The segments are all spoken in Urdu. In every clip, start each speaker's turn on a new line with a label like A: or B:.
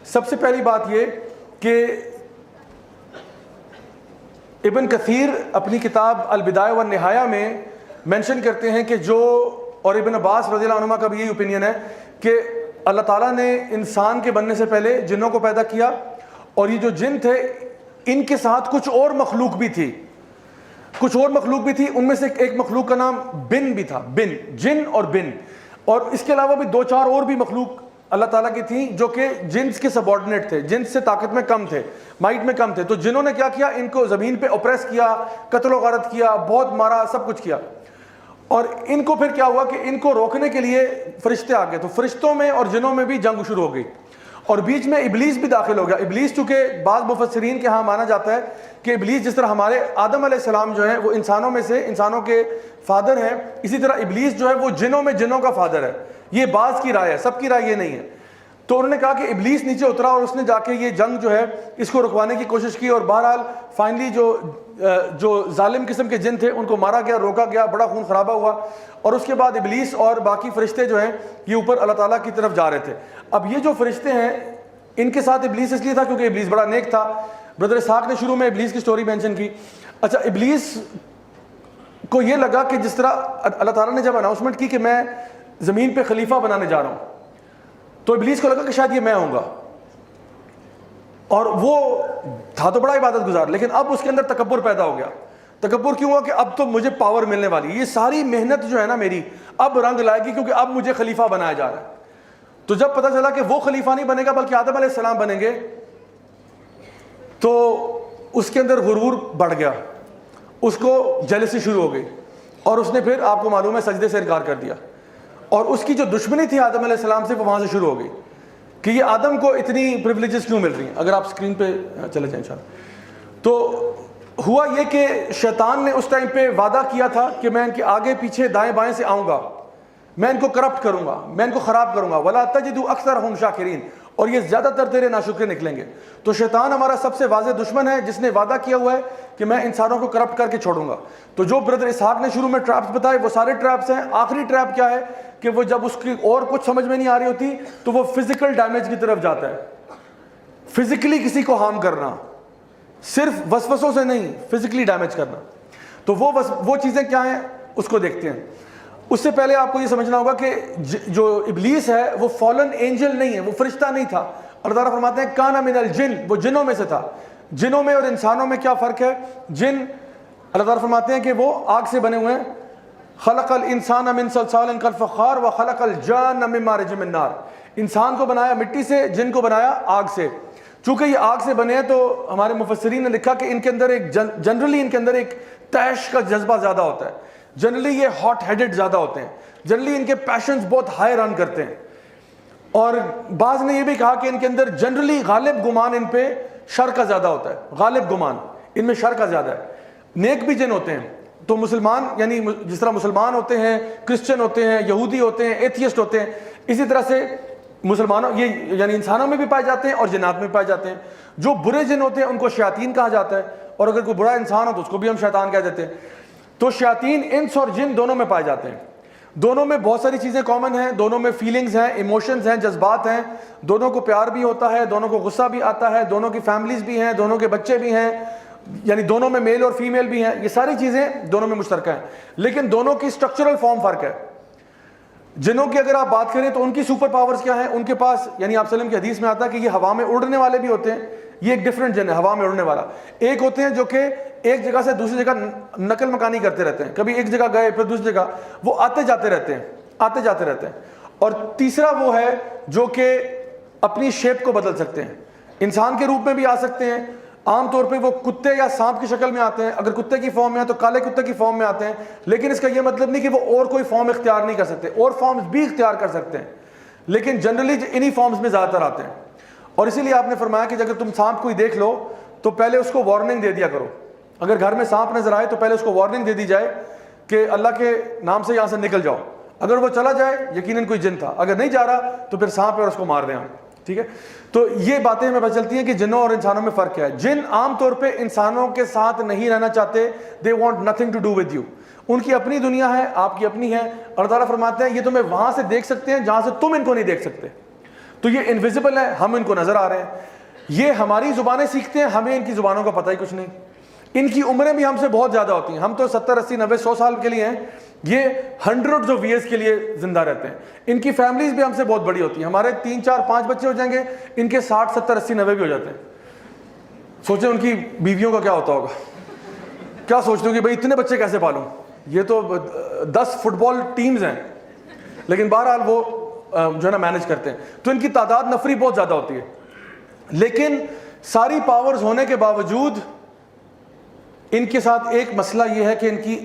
A: سب سے پہلی بات یہ کہ ابن کثیر اپنی کتاب البدایہ والنہایہ میں مینشن کرتے ہیں کہ جو، اور ابن عباس رضی اللہ عنہما کا بھی یہی اوپینین ہے کہ اللہ تعالیٰ نے انسان کے بننے سے پہلے جنوں کو پیدا کیا، اور یہ جو جن تھے ان کے ساتھ کچھ اور مخلوق بھی تھی، ان میں سے ایک مخلوق کا نام بن بھی تھا، بن، جن اور بن، اور اس کے علاوہ بھی 2-4 اور بھی مخلوق اللہ تعالیٰ کی تھیں جو کہ جنس کے سبارڈینیٹ تھے، جنس سے طاقت میں کم تھے، مائٹ میں کم تھے. تو جنہوں نے کیا کیا، ان کو زمین پہ اوپریس کیا، قتل و غارت کیا، بہت مارا، سب کچھ کیا. اور ان کو پھر کیا ہوا کہ ان کو روکنے کے لیے فرشتے آ گئے. تو فرشتوں میں اور جنوں میں بھی جنگ شروع ہو گئی، اور بیچ میں ابلیس بھی داخل ہو گیا. ابلیس چونکہ بعض مفسرین کے ہاں مانا جاتا ہے کہ ابلیس جس طرح ہمارے آدم علیہ السلام جو ہیں وہ انسانوں میں سے، انسانوں کے فادر ہیں، اسی طرح ابلیس جو ہے وہ جنوں میں جنوں کا فادر ہے. یہ بعض کی رائے ہے، سب کی رائے یہ نہیں ہے. تو انہوں نے کہا کہ ابلیس نیچے اترا اور اس نے جا کے یہ جنگ جو ہے اس کو رکوانے کی کوشش کی، اور بہرحال فائنلی جو ظالم قسم کے جن تھے ان کو مارا گیا، روکا گیا، بڑا خون خرابہ ہوا. اور اس کے بعد ابلیس اور باقی فرشتے جو ہیں یہ اوپر اللہ تعالیٰ کی طرف جا رہے تھے. اب یہ جو فرشتے ہیں ان کے ساتھ ابلیس اس لیے تھا کیونکہ ابلیس بڑا نیک تھا. بردر اسحاق نے شروع میں ابلیس کی سٹوری مینشن کی. اچھا، ابلیس کو یہ لگا کہ جس طرح اللہ تعالیٰ نے جب اناؤنسمنٹ کی کہ میں زمین پہ خلیفہ بنانے جا رہا ہوں، تو ابلیس کو لگا کہ شاید یہ میں ہوں گا. اور وہ تھا تو بڑا عبادت گزار، لیکن اب اس کے اندر تکبر پیدا ہو گیا. تکبر کیوں ہوا کہ اب تو مجھے پاور ملنے والی، یہ ساری محنت جو ہے نا میری اب رنگ لائے گی کیونکہ اب مجھے خلیفہ بنایا جا رہا ہے. تو جب پتہ چلا کہ وہ خلیفہ نہیں بنے گا بلکہ آدم علیہ السلام بنیں گے، تو اس کے اندر غرور بڑھ گیا، اس کو جیلسی شروع ہو گئی، اور اس نے پھر آپ کو معلوم ہے سجدے سے انکار کر دیا. اور اس کی جو دشمنی تھی آدم علیہ السلام سے وہ وہاں سے شروع ہو گئی کہ یہ آدم کو اتنی پریولیجز کیوں مل رہی ہیں. اگر آپ اسکرین پہ چلے جائیں انشاءاللہ. تو ہوا یہ کہ شیطان نے اس ٹائم پہ وعدہ کیا تھا کہ میں ان کے آگے پیچھے دائیں بائیں سے آؤں گا، میں ان کو کرپٹ کروں گا، میں ان کو خراب کروں گا. وَلَا تَجِدُ أَكْثَرَهُمْ شَاكِرِينَ، اور یہ زیادہ تر تیرے ناشکرے نکلیں گے. تو شیطان ہمارا سب سے واضح دشمن ہے جس نے وعدہ کیا ہوا ہے کہ میں انسانوں کو کرپٹ کر کے چھوڑوں گا. تو جو بردر اسحاق نے شروع میں ٹریپس بتائے وہ سارے ٹریپس ہیں. آخری ٹریپ کیا ہے کہ وہ جب اس کی اور کچھ سمجھ میں نہیں آ رہی ہوتی تو وہ فزیکل ڈیمیج کی طرف جاتا ہے. فزیکلی کسی کو ہارم کرنا، صرف وسوسوں سے نہیں، فزیکلی ڈیمیج کرنا. تو وہ چیزیں کیا ہیں اس کو دیکھتے ہیں. اس سے پہلے آپ کو یہ سمجھنا ہوگا کہ جو ابلیس ہے وہ فالن اینجل نہیں ہے، وہ فرشتہ نہیں تھا. اللہ تعالیٰ فرماتے ہیں کانا من الجن، وہ جنوں میں سے تھا. جنوں میں اور انسانوں میں کیا فرق ہے؟ جن اللہ تعالیٰ فرماتے ہیں کہ وہ آگ سے بنے ہوئے ہیں. خلق الانسان من صلصال کالفخار وخلق الجان من مارج من نار. انسان کو بنایا مٹی سے، جن کو بنایا آگ سے. چونکہ یہ آگ سے بنے ہیں تو ہمارے مفسرین نے لکھا کہ ان کے اندر ایک جنرلی ان کے اندر ایک تیش کا جذبہ زیادہ ہوتا ہے. جنرلی یہ ہاٹ ہیڈڈ زیادہ ہوتے ہیں، جنرلی ان کے پیشنز بہت ہائی رن کرتے ہیں. اور بعض نے یہ بھی کہا کہ ان کے اندر جنرلی غالب گمان ان پہ شر کا زیادہ ہوتا ہے. غالب گمان ان میں شر کا زیادہ ہے. نیک بھی جن ہوتے ہیں. تو مسلمان یعنی جس طرح مسلمان ہوتے ہیں، کرسچن ہوتے ہیں، یہودی ہوتے ہیں، ایتھیسٹ ہوتے ہیں، اسی طرح سے مسلمانوں یہ یعنی انسانوں میں بھی پائے جاتے ہیں اور جنات میں پائے جاتے ہیں. جو برے جن ہوتے ہیں ان کو شیاطین کہا جاتا ہے، اور اگر کوئی برا انسان ہو تو اس کو بھی ہم شیطان کہہ دیتے ہیں. تو شیاطین انس اور جن دونوں میں پائے جاتے ہیں. دونوں میں بہت ساری چیزیں کامن ہیں. دونوں میں فیلنگز ہیں، ایموشنز ہیں، جذبات ہیں. دونوں کو پیار بھی ہوتا ہے، دونوں کو غصہ بھی آتا ہے، دونوں کی فیملیز بھی ہیں، دونوں کے بچے بھی ہیں، یعنی دونوں میں میل اور فیمیل بھی ہیں. یہ ساری چیزیں دونوں میں مشترکہ ہیں، لیکن دونوں کی سٹرکچرل فارم فرق ہے. جنوں کی اگر آپ بات کریں تو ان کی سپر پاورز کیا ہیں؟ ان کے پاس یعنی آپ وسلم کی حدیث میں آتا ہے کہ یہ ہوا میں اڑنے والے بھی ہوتے ہیں. یہ ایک ڈفرینٹ جن ہے ہوا میں اڑنے والا. ایک ہوتے ہیں جو کہ ایک جگہ سے دوسری جگہ نقل مکانی کرتے رہتے ہیں، کبھی ایک جگہ گئے پھر دوسری جگہ، وہ آتے جاتے رہتے ہیں. اور تیسرا وہ ہے جو کہ اپنی شیپ کو بدل سکتے ہیں، انسان کے روپ میں بھی آ سکتے ہیں. عام طور پہ وہ کتے یا سانپ کی شکل میں آتے ہیں. اگر کتے کی فارم میں ہیں تو کالے کتے کی فارم میں آتے ہیں. لیکن اس کا یہ مطلب نہیں کہ وہ اور کوئی فارم اختیار نہیں کر سکتے، اور فارمز بھی اختیار کر سکتے ہیں، لیکن جنرلی انہی فارمز میں زیادہ تر آتے ہیں. اور اسی لیے آپ نے فرمایا کہ اگر تم سانپ کوئی دیکھ لو تو پہلے اس کو وارننگ دے دیا کرو. اگر گھر میں سانپ نظر آئے تو پہلے اس کو وارننگ دے دی جائے کہ اللہ کے نام سے یہاں سے نکل جاؤ. اگر وہ چلا جائے یقیناً کوئی جن تھا، اگر نہیں جا رہا تو پھر سانپ ہے اور اس کو مار دیں آپ. ٹھیک ہے. تو یہ باتیں ہمیں پتہ چلتی ہیں کہ جنوں اور انسانوں میں فرق کیا ہے. جن عام طور پہ انسانوں کے ساتھ نہیں رہنا چاہتے. They want nothing to do with you. ان کی اپنی دنیا ہے، آپ کی اپنی ہے. اللہ تعالیٰ فرماتے ہیں یہ تمہیں وہاں سے دیکھ سکتے ہیں جہاں سے تم ان کو نہیں دیکھ سکتے. تو یہ انویزیبل ہے, ہم ان کو نظر آ رہے ہیں. یہ ہماری زبانیں سیکھتے ہیں, ہمیں ان کی زبانوں کا پتہ ہی کچھ نہیں. ان کی عمریں بھی ہم سے بہت زیادہ ہوتی ہیں, ہم تو 70 80 90 100 سال کے لیے ہیں, یہ ہنڈریڈز آف ایئرس کے لیے زندہ رہتے ہیں. ان کی فیملیز بھی ہم سے بہت بڑی ہوتی ہیں, ہمارے 3 4 5 بچے ہو جائیں گے, ان کے 60 70 80 90 بھی ہو جاتے ہیں. سوچیں ان کی بیویوں کا کیا ہوتا ہوگا, کیا سوچتے ہوں کہ بھائی اتنے بچے کیسے پالوں, یہ تو 10 فٹ بال ٹیمز ہیں, لیکن بہرحال وہ جو ہے نا مینج کرتے ہیں. تو ان کی تعداد نفری بہت زیادہ ہوتی ہے, لیکن ساری پاورز ہونے کے باوجود ان کے ساتھ ایک مسئلہ یہ ہے کہ ان کی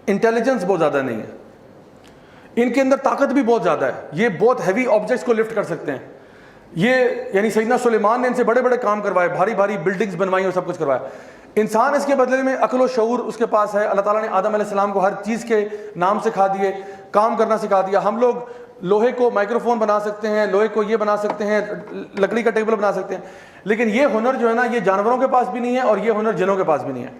A: انٹیلیجنس بہت زیادہ نہیں ہے. ان کے اندر طاقت بھی بہت زیادہ ہے, یہ بہت ہیوی آبجیکٹس کو لفٹ کر سکتے ہیں. یہ یعنی سیدنا سلیمان نے ان سے بڑے بڑے کام کروائے, بھاری بھاری بلڈنگز بنوائی اور سب کچھ کروایا. انسان اس کے بدلے میں عقل و شعور اس کے پاس ہے. اللہ تعالیٰ نے آدم علیہ السلام کو ہر چیز کے نام سکھا دیے, کام کرنا سکھا دیا. ہم لوگ لوہے کو مائکرو فون بنا سکتے ہیں, لوہے کو یہ بنا سکتے ہیں, لکڑی کا ٹیبل بنا سکتے ہیں, لیکن یہ ہنر جو ہے نا یہ جانوروں کے پاس بھی نہیں ہے, اور یہ ہنر جنوں کے پاس بھی نہیں ہے.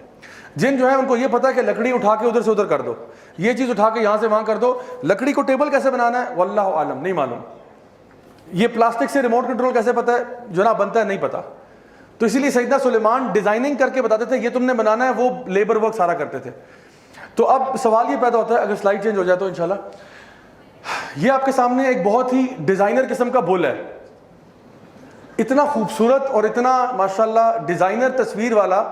A: جن جو ہے ان کو یہ پتا ہے کہ لکڑی اٹھا کے ادھر سے ادھر کر دو, یہ چیز اٹھا کے یہاں سے وہاں کر دو. لکڑی کو ٹیبل کیسے بنانا ہے واللہ عالم, نہیں معلوم. یہ پلاسٹک سے ریموٹ کنٹرول کیسے پتا ہے جناب بنتا ہے, نہیں پتا. تو اسی لیے سیدنا سلیمان ڈیزائننگ کر کے بتاتے تھے یہ تم نے بنانا ہے, وہ لیبر ورک سارا کرتے تھے. تو اب سوال یہ پیدا ہوتا ہے, اگر سلائڈ چینج ہو جائے تو انشاءاللہ, یہ آپ کے سامنے ایک بہت ہی ڈیزائنر قسم کا بل ہے, اتنا خوبصورت اور اتنا ماشاءاللہ ڈیزائنر تصویر والا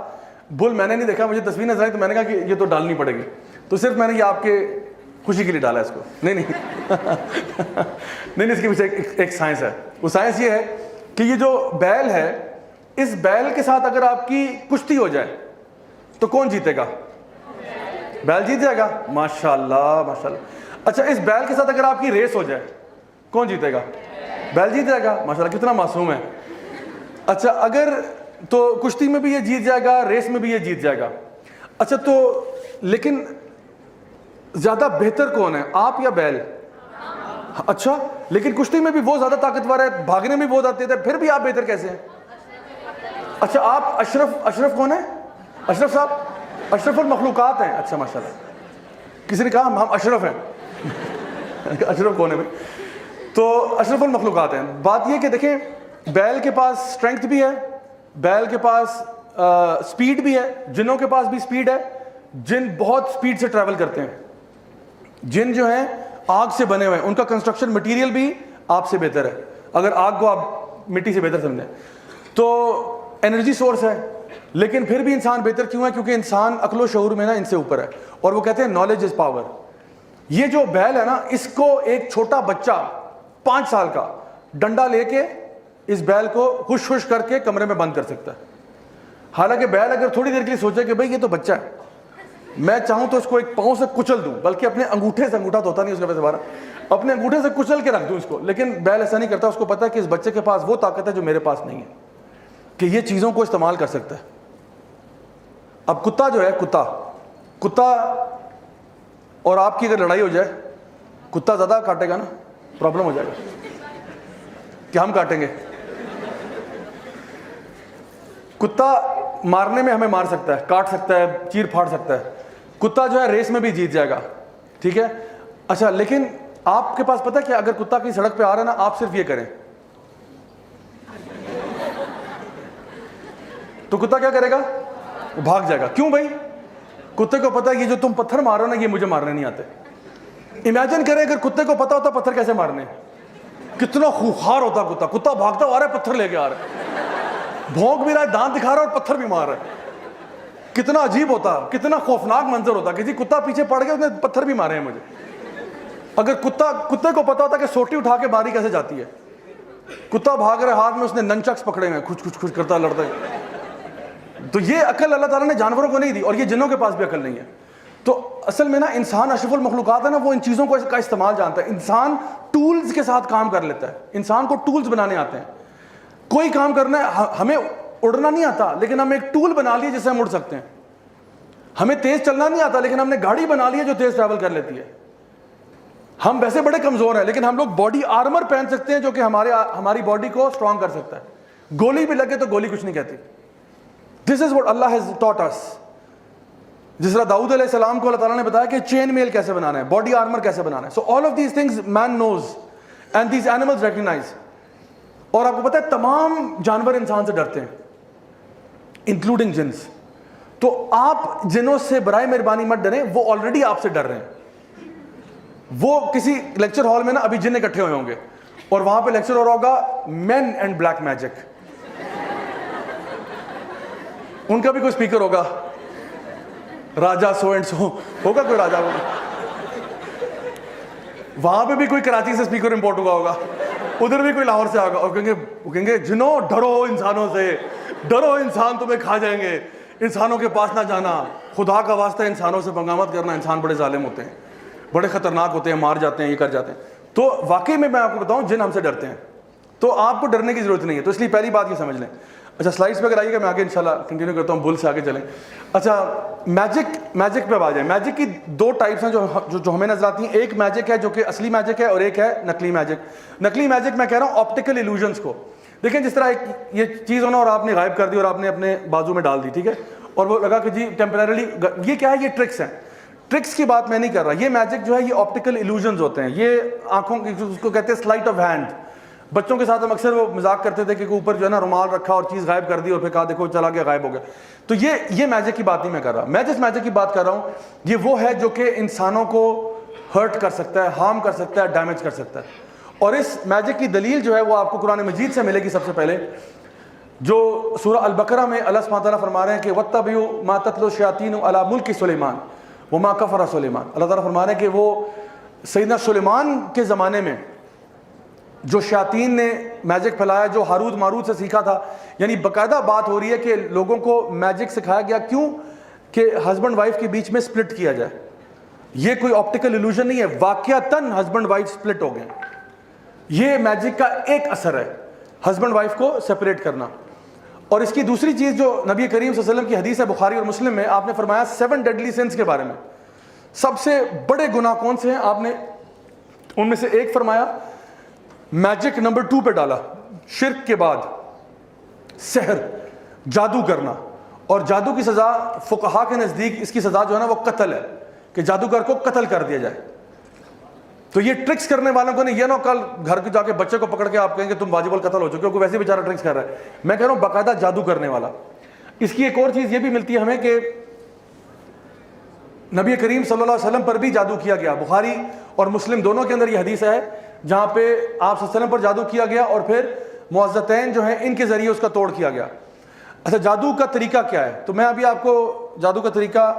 A: بل میں نے نہیں دیکھا. مجھے تصویر نظر آئی تو میں نے کہا کہ یہ تو ڈالنی پڑے گی, تو صرف میں نے یہ آپ کے خوشی کے لیے ڈالا اس کو. نہیں نہیں اس کے پیچھے ایک سائنس ہے. وہ سائنس یہ ہے کہ یہ جو بیل ہے, اس بیل کے ساتھ اگر آپ کی کشتی ہو جائے تو کون جیتے گا؟ بیل جیت جائے گا. ماشاءاللہ ماشاءاللہ. اچھا اس بیل کے ساتھ اگر آپ کی ریس ہو جائے کون جیتے گا؟ بیل جیت جائے گا. ماشاءاللہ کتنا معصوم ہے. اچھا اگر تو کشتی میں بھی یہ جیت جائے گا, ریس میں بھی یہ جیت جائے گا. اچھا تو لیکن زیادہ بہتر کون ہے, آپ یا بیل؟ اچھا لیکن کشتی میں بھی وہ زیادہ طاقتور ہے, بھاگنے میں بہت آتے تھے, پھر بھی آپ بہتر کیسے ہیں؟ اچھا آپ اشرف کون ہے؟ اشرف صاحب اشرف المخلوقات ہیں. اچھا ماشاءاللہ, کسی نے کہا ہم اشرف ہیں. اشرف کون ہے بھائی؟ تو اشرف المخلوقات ہیں. بات یہ کہ دیکھیں بیل کے پاس اسٹرینگتھ بھی ہے, بیل کے پاس سپیڈ بھی ہے, جنوں کے پاس بھی سپیڈ ہے. جن بہت سپیڈ سے ٹریول کرتے ہیں. جن جو ہیں آگ سے بنے ہوئے ہیں, ان کا کنسٹرکشن مٹیریل بھی آپ سے بہتر ہے, اگر آگ کو آپ مٹی سے بہتر سمجھیں تو. انرجی سورس ہے, لیکن پھر بھی انسان بہتر کیوں ہے؟ کیونکہ انسان عقل و شعور میں نا ان سے اوپر ہے, اور وہ کہتے ہیں نالج از پاور. یہ جو بیل ہے نا, اس کو ایک چھوٹا بچہ 5 سال کا ڈنڈا لے کے اس بیل کو خوش خوش کر کے کمرے میں بند کر سکتا ہے. حالانکہ بیل اگر تھوڑی دیر کے لیے سوچے کہ بھائی یہ تو بچہ ہے, میں چاہوں تو اس کو ایک پاؤں سے کچل دوں, بلکہ اپنے انگوٹھے سے, انگوٹھا تو ہوتا نہیں اس کے پاس دوبارہ, اپنے انگوٹھے سے کچل کے رکھ دوں اس کو. لیکن بیل ایسا نہیں کرتا, اس کو پتا ہے کہ اس بچے کے پاس وہ طاقت ہے جو میرے پاس نہیں ہے, کہ یہ چیزوں کو استعمال کر سکتا ہے. اب کتا جو ہے, کتا اور آپ کی اگر لڑائی ہو جائے, کتا زیادہ کاٹے گا نا, پرابلم ہو جائے گا کہ ہم کاٹیں گے. کتا مارنے میں ہمیں مار سکتا ہے, کاٹ سکتا ہے, چیر پھاڑ سکتا ہے. کتا جو ہے ریس میں بھی جیت جائے گا, ٹھیک ہے. اچھا لیکن آپ کے پاس پتہ کہ اگر کتا کی سڑک پہ آ رہا ہے نا, آپ صرف یہ کریں تو کتا کیا کرے گا؟ بھاگ جائے گا. کیوں بھائی؟ کتے کو پتا ہے یہ جو تم پتھر مار رہے ہو نا, یہ مجھے مارنے نہیں آتے. امیجن کریں اگر کتے کو پتا ہوتا پتھر کیسے مارنے, کتنا خوخار ہوتا کتا. کتا بھاگتا آ رہا ہے, پتھر لے کے آ رہا ہے, بھونک بھی رہا ہے, دانت دکھا رہا ہے اور پتھر بھی مار رہا ہے. کتنا عجیب ہوتا, کتنا خوفناک منظر ہوتا. کسی کتا پیچھے پڑ گیا, اس نے پتھر بھی مارے ہیں مجھے. اگر کتے کو پتا ہوتا کہ سوٹی اٹھا کے ماری کیسے جاتی ہے, کتا بھاگ رہے ہاتھ میں اس نے ننچکس پکڑے ہیں, کچھ کرتا لڑتا ہے. تو یہ عقل اللہ تعالیٰ نے جانوروں کو نہیں دی, اور یہ جنوں کے پاس بھی عقل نہیں ہے. تو اصل میں نا انسان اشرف المخلوقات ہے نا, وہ ان چیزوں کو کا استعمال جانتا ہے. انسان ٹولز کے ساتھ کام کر لیتا ہے, انسان کو ٹولز بنانے آتے ہیں. کوئی کام کرنا ہے, ہمیں اڑنا نہیں آتا لیکن ہم ایک ٹول بنا لیے جس سے ہم اڑ سکتے ہیں. ہمیں تیز چلنا نہیں آتا لیکن ہم نے گاڑی بنا لی ہے جو تیز ٹریول کر لیتی ہے. ہم ویسے بڑے کمزور ہیں لیکن ہم لوگ باڈی آرمر پہن سکتے ہیں جو کہ ہماری باڈی کو اسٹرانگ کر سکتا ہے. گولی بھی لگے تو گولی کچھ نہیں کہتی. This is what Allah has taught us. جس طرح داؤد علیہ السلام کو اللہ تعالیٰ نے بتایا کہ چین میل کیسے بنانا ہے, باڈی آرمر کیسے بنانا ہے. So all of these things man knows and these animals recognise. اور آپ کو پتہ ہے تمام جانور انسان سے ڈرتے ہیں انکلوڈنگ جنس. تو آپ جنوں سے برائے مہربانی مت ڈریں, وہ آلریڈی آپ سے ڈر رہے ہیں. وہ کسی لیکچر ہال میں نا ابھی جن اکٹھے ہوئے ہوں گے اور وہاں پہ لیکچر ہو رہا ہوگا مین اینڈ بلیک میجک. ان کا بھی کوئی اسپیکر ہوگا, راجا سو اینڈ سو ہوگا, کوئی راجا ہوگا. وہاں پہ بھی کوئی کراچی سے اسپیکر امپورٹ ہوا ہوگا, ادھر بھی کوئی لاہور سے آگا, اور کہیں گے جنوں ڈرو انسانوں سے, ڈرو انسان تمہیں کھا جائیں گے, انسانوں کے پاس نہ جانا, خدا کا واسطہ انسانوں سے پنگا مت کرنا, انسان بڑے ظالم ہوتے ہیں, بڑے خطرناک ہوتے ہیں, مار جاتے ہیں, یہ کر جاتے ہیں. تو واقعی میں آپ کو بتاؤں جن ہم سے ڈرتے ہیں, تو آپ کو ڈرنے کی ضرورت نہیں ہے. تو اس لیے پہلی بات یہ سمجھ لیں. اچھا سلائڈس پہ اگر آئیے گا, میں آگے انشاءاللہ کنٹینیو کرتا ہوں, بل سے آگے چلیں. اچھا میجک پہ آ جائیں. میجک کی دو ٹائپس ہیں جو ہمیں نظر آتی ہیں. ایک میجک ہے جو کہ اصلی میجک ہے, اور ایک ہے نقلی میجک. نقلی میجک میں کہہ رہا ہوں آپٹیکل ایلوژنس کو. دیکھیں جس طرح یہ چیز ہونا اور آپ نے غائب کر دی اور آپ نے اپنے بازو میں ڈال دی, ٹھیک ہے, اور وہ لگا کہ جی ٹیمپریرلی, یہ کیا ہے, یہ ٹرکس ہیں. ٹرکس کی بات میں نہیں کر رہا. یہ میجک جو ہے یہ آپٹیکل ایلوژنز ہوتے ہیں. یہ آنکھوں کی, اس کو کہتے ہیں سلائٹ آف ہینڈ. بچوں کے ساتھ ہم اکثر وہ مذاق کرتے تھے کہ اوپر جو ہے نا رومال رکھا اور چیز غائب کر دی اور پھر کہا دیکھو چلا گیا, غائب ہو گیا. تو یہ میجک کی بات نہیں میں کر رہا. میں جس میجک کی بات کر رہا ہوں یہ وہ ہے جو کہ انسانوں کو ہرٹ کر سکتا ہے, ہارم کر سکتا ہے, ڈیمیج کر سکتا ہے. اور اس میجک کی دلیل جو ہے وہ آپ کو قرآن مجید سے ملے گی. سب سے پہلے جو سورہ البقرہ میں اللہ سبحانہ تعالیٰ فرما رہے ہیں کہ وَاتَّبِعُوا مَا تَتْلُو الشَّيَاطِينُ عَلَىٰ مُلْكِ سُلَيْمَانَ وَمَا كَفَرَ سُلَيْمَانُ. اللہ تعالیٰ فرما رہے ہیں کہ وہ سیدنا سلیمان کے زمانے میں جو شیاطین نے میجک پھیلایا, جو ہاروت ماروت سے سیکھا تھا, یعنی باقاعدہ بات ہو رہی ہے کہ لوگوں کو میجک سکھایا گیا. کیوں؟ کہ ہسبینڈ وائف کے بیچ میں سپلٹ کیا جائے. یہ کوئی آپٹیکل ایلوژن نہیں ہے, واقعتاً ہسبینڈ وائف سپلٹ ہو گئے. یہ میجک کا ایک اثر ہے, ہسبینڈ وائف کو سپریٹ کرنا. اور اس کی دوسری چیز جو نبی کریم صلی اللہ علیہ وسلم کی حدیث ہے بخاری اور مسلم میں, آپ نے فرمایا 7 ڈیڈلی سنس کے بارے میں, سب سے بڑے گناہ کون سے ہیں, آپ نے ان میں سے ایک فرمایا میجک نمبر 2 پہ ڈالا, شرک کے بعد سحر, جادو کرنا. اور جادو کی سزا فقہا کے نزدیک اس کی سزا جو ہے نا وہ قتل ہے, کہ جادوگر کو قتل کر دیا جائے. تو یہ ٹرکس کرنے والوں کو نہیں, یہ نا کل گھر کے جا کے بچے کو پکڑ کے آپ کہیں گے تم واجب القتل ہو چکے, کیونکہ ویسے بیچارہ ٹرکس کر رہا ہے. میں کہہ رہا ہوں باقاعدہ جادو کرنے والا. اس کی ایک اور چیز یہ بھی ملتی ہے ہمیں کہ نبی کریم صلی اللہ علیہ وسلم پر بھی جادو کیا گیا. بخاری اور مسلم دونوں کے اندر یہ حدیث ہے جہاں پہ آپ صلی اللہ علیہ وسلم پر جادو کیا گیا اور پھر معزتین جو ہیں ان کے ذریعے اس کا توڑ کیا گیا. اچھا جادو کا طریقہ کیا ہے؟ تو میں ابھی آپ کو جادو کا طریقہ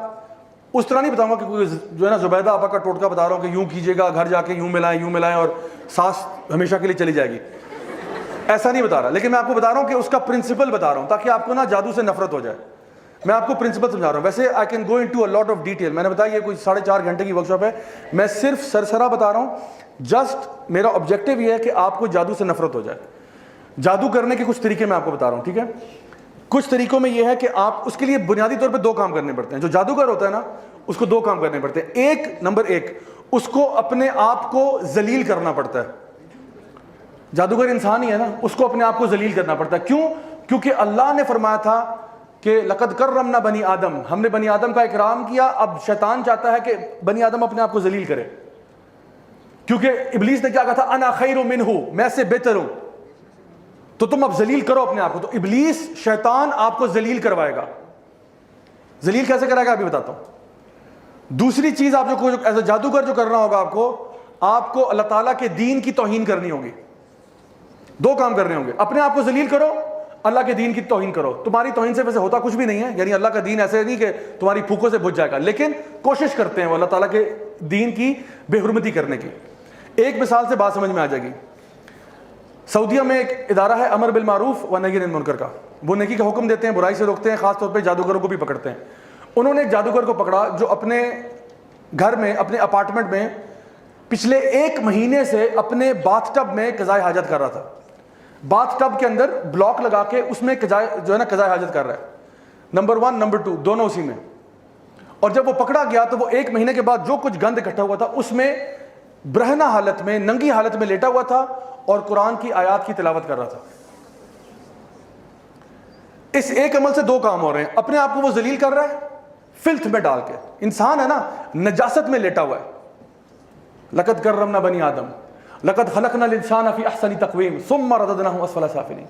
A: اس طرح نہیں بتاؤں گا کہ کوئی جو ہے نا زبیدہ آپا کا ٹوٹکا بتا رہا ہوں کہ یوں کیجیے گا, گھر جا کے یوں ملائیں اور سانس ہمیشہ کے لیے چلی جائے گی, ایسا نہیں بتا رہا. لیکن میں آپ کو بتا رہا ہوں کہ اس کا پرنسپل بتا رہا ہوں تاکہ آپ کو نا جادو سے نفرت ہو جائے. میں آپ کو پرنسپل سمجھا رہا ہوں. ویسے I can go into a lot of detail. میں نے بتایا یہ کوئی 4.5 گھنٹے کی ورکشاپ ہے, میں صرف سرسرا بتا رہا ہوں. جسٹ میرا آبجیکٹیو یہ ہے کہ آپ کو جادو سے نفرت ہو جائے. جادو کرنے کے کچھ طریقے میں آپ کو بتا رہا ہوں, ٹھیک ہے. کچھ طریقوں میں یہ ہے کہ آپ اس کے لیے بنیادی طور پہ 2 کام کرنے پڑتے ہیں. جو جادوگر ہوتا ہے نا اس کو 2 کام کرنے پڑتے ہیں. نمبر 1 اس کو اپنے آپ کو ذلیل کرنا پڑتا ہے. جادوگر انسان ہی ہے نا, اس کو اپنے آپ کو ذلیل کرنا پڑتا ہے. کیوں؟ کیونکہ اللہ نے فرمایا تھا کہ لقد کرمنا بنی آدم, ہم نے بنی آدم کا اکرام کیا. اب شیطان چاہتا ہے کہ بنی آدم اپنے آپ کو ذلیل کرے, کیونکہ ابلیس نے کیا کہا تھا انا خیر منہ, میں سے بہتر ہوں, تو تم اب ذلیل کرو اپنے آپ کو. تو ابلیس شیطان آپ کو ذلیل کروائے گا. ذلیل کیسے کرائے گا ابھی بتاتا ہوں. دوسری چیز آپ جو ایز اے جادوگر جو کرنا ہوگا آپ کو اللہ تعالیٰ کے دین کی توہین کرنی ہوگی. 2 کام کرنے ہوں گے. اپنے آپ کو ذلیل کرو, اللہ کے دین کی توہین کرو. تمہاری توہین سے ویسے ہوتا کچھ بھی نہیں ہے, یعنی اللہ کا دین ایسے نہیں کہ تمہاری پھوکوں سے بجھ جائے گا, لیکن کوشش کرتے ہیں وہ اللہ تعالیٰ کے دین کی بے حرمتی کرنے کی. ایک مثال سے بات سمجھ میں آ جائے گی. سعودیہ میں ایک ادارہ ہے امر بالمعروف و نہی عن المنکر کا. وہ نیکی کا حکم دیتے ہیں, برائی سے روکتے ہیں, خاص طور پہ جادوگروں کو بھی پکڑتے ہیں. انہوں نے ایک جادوگر کو پکڑا جو اپنے گھر میں, اپنے اپارٹمنٹ میں پچھلے 1 مہینے سے اپنے باتھ ٹب میں قضائے حاجت کر رہا تھا. باتھ ٹب کے اندر بلاک لگا کے اس میں قضائے حاجت کر رہا ہے. نمبر 1 نمبر 2 دونوں اسی میں. اور جب وہ پکڑا گیا تو وہ 1 مہینے کے بعد جو کچھ گند اکٹھا ہوا تھا اس میں برہنہ حالت میں, ننگی حالت میں لیٹا ہوا تھا اور قرآن کی آیات کی تلاوت کر رہا تھا. اس ایک عمل سے 2 کام ہو رہے ہیں. اپنے آپ کو وہ ذلیل کر رہا ہے فلتھ میں ڈال کے. انسان ہے نا, نجاست میں لیٹا ہوا ہے. لقد کرمنا بنی آدم. لقد خلقنا الانسان فی احسن تقویم ثم رددناہ اسفل سافلین.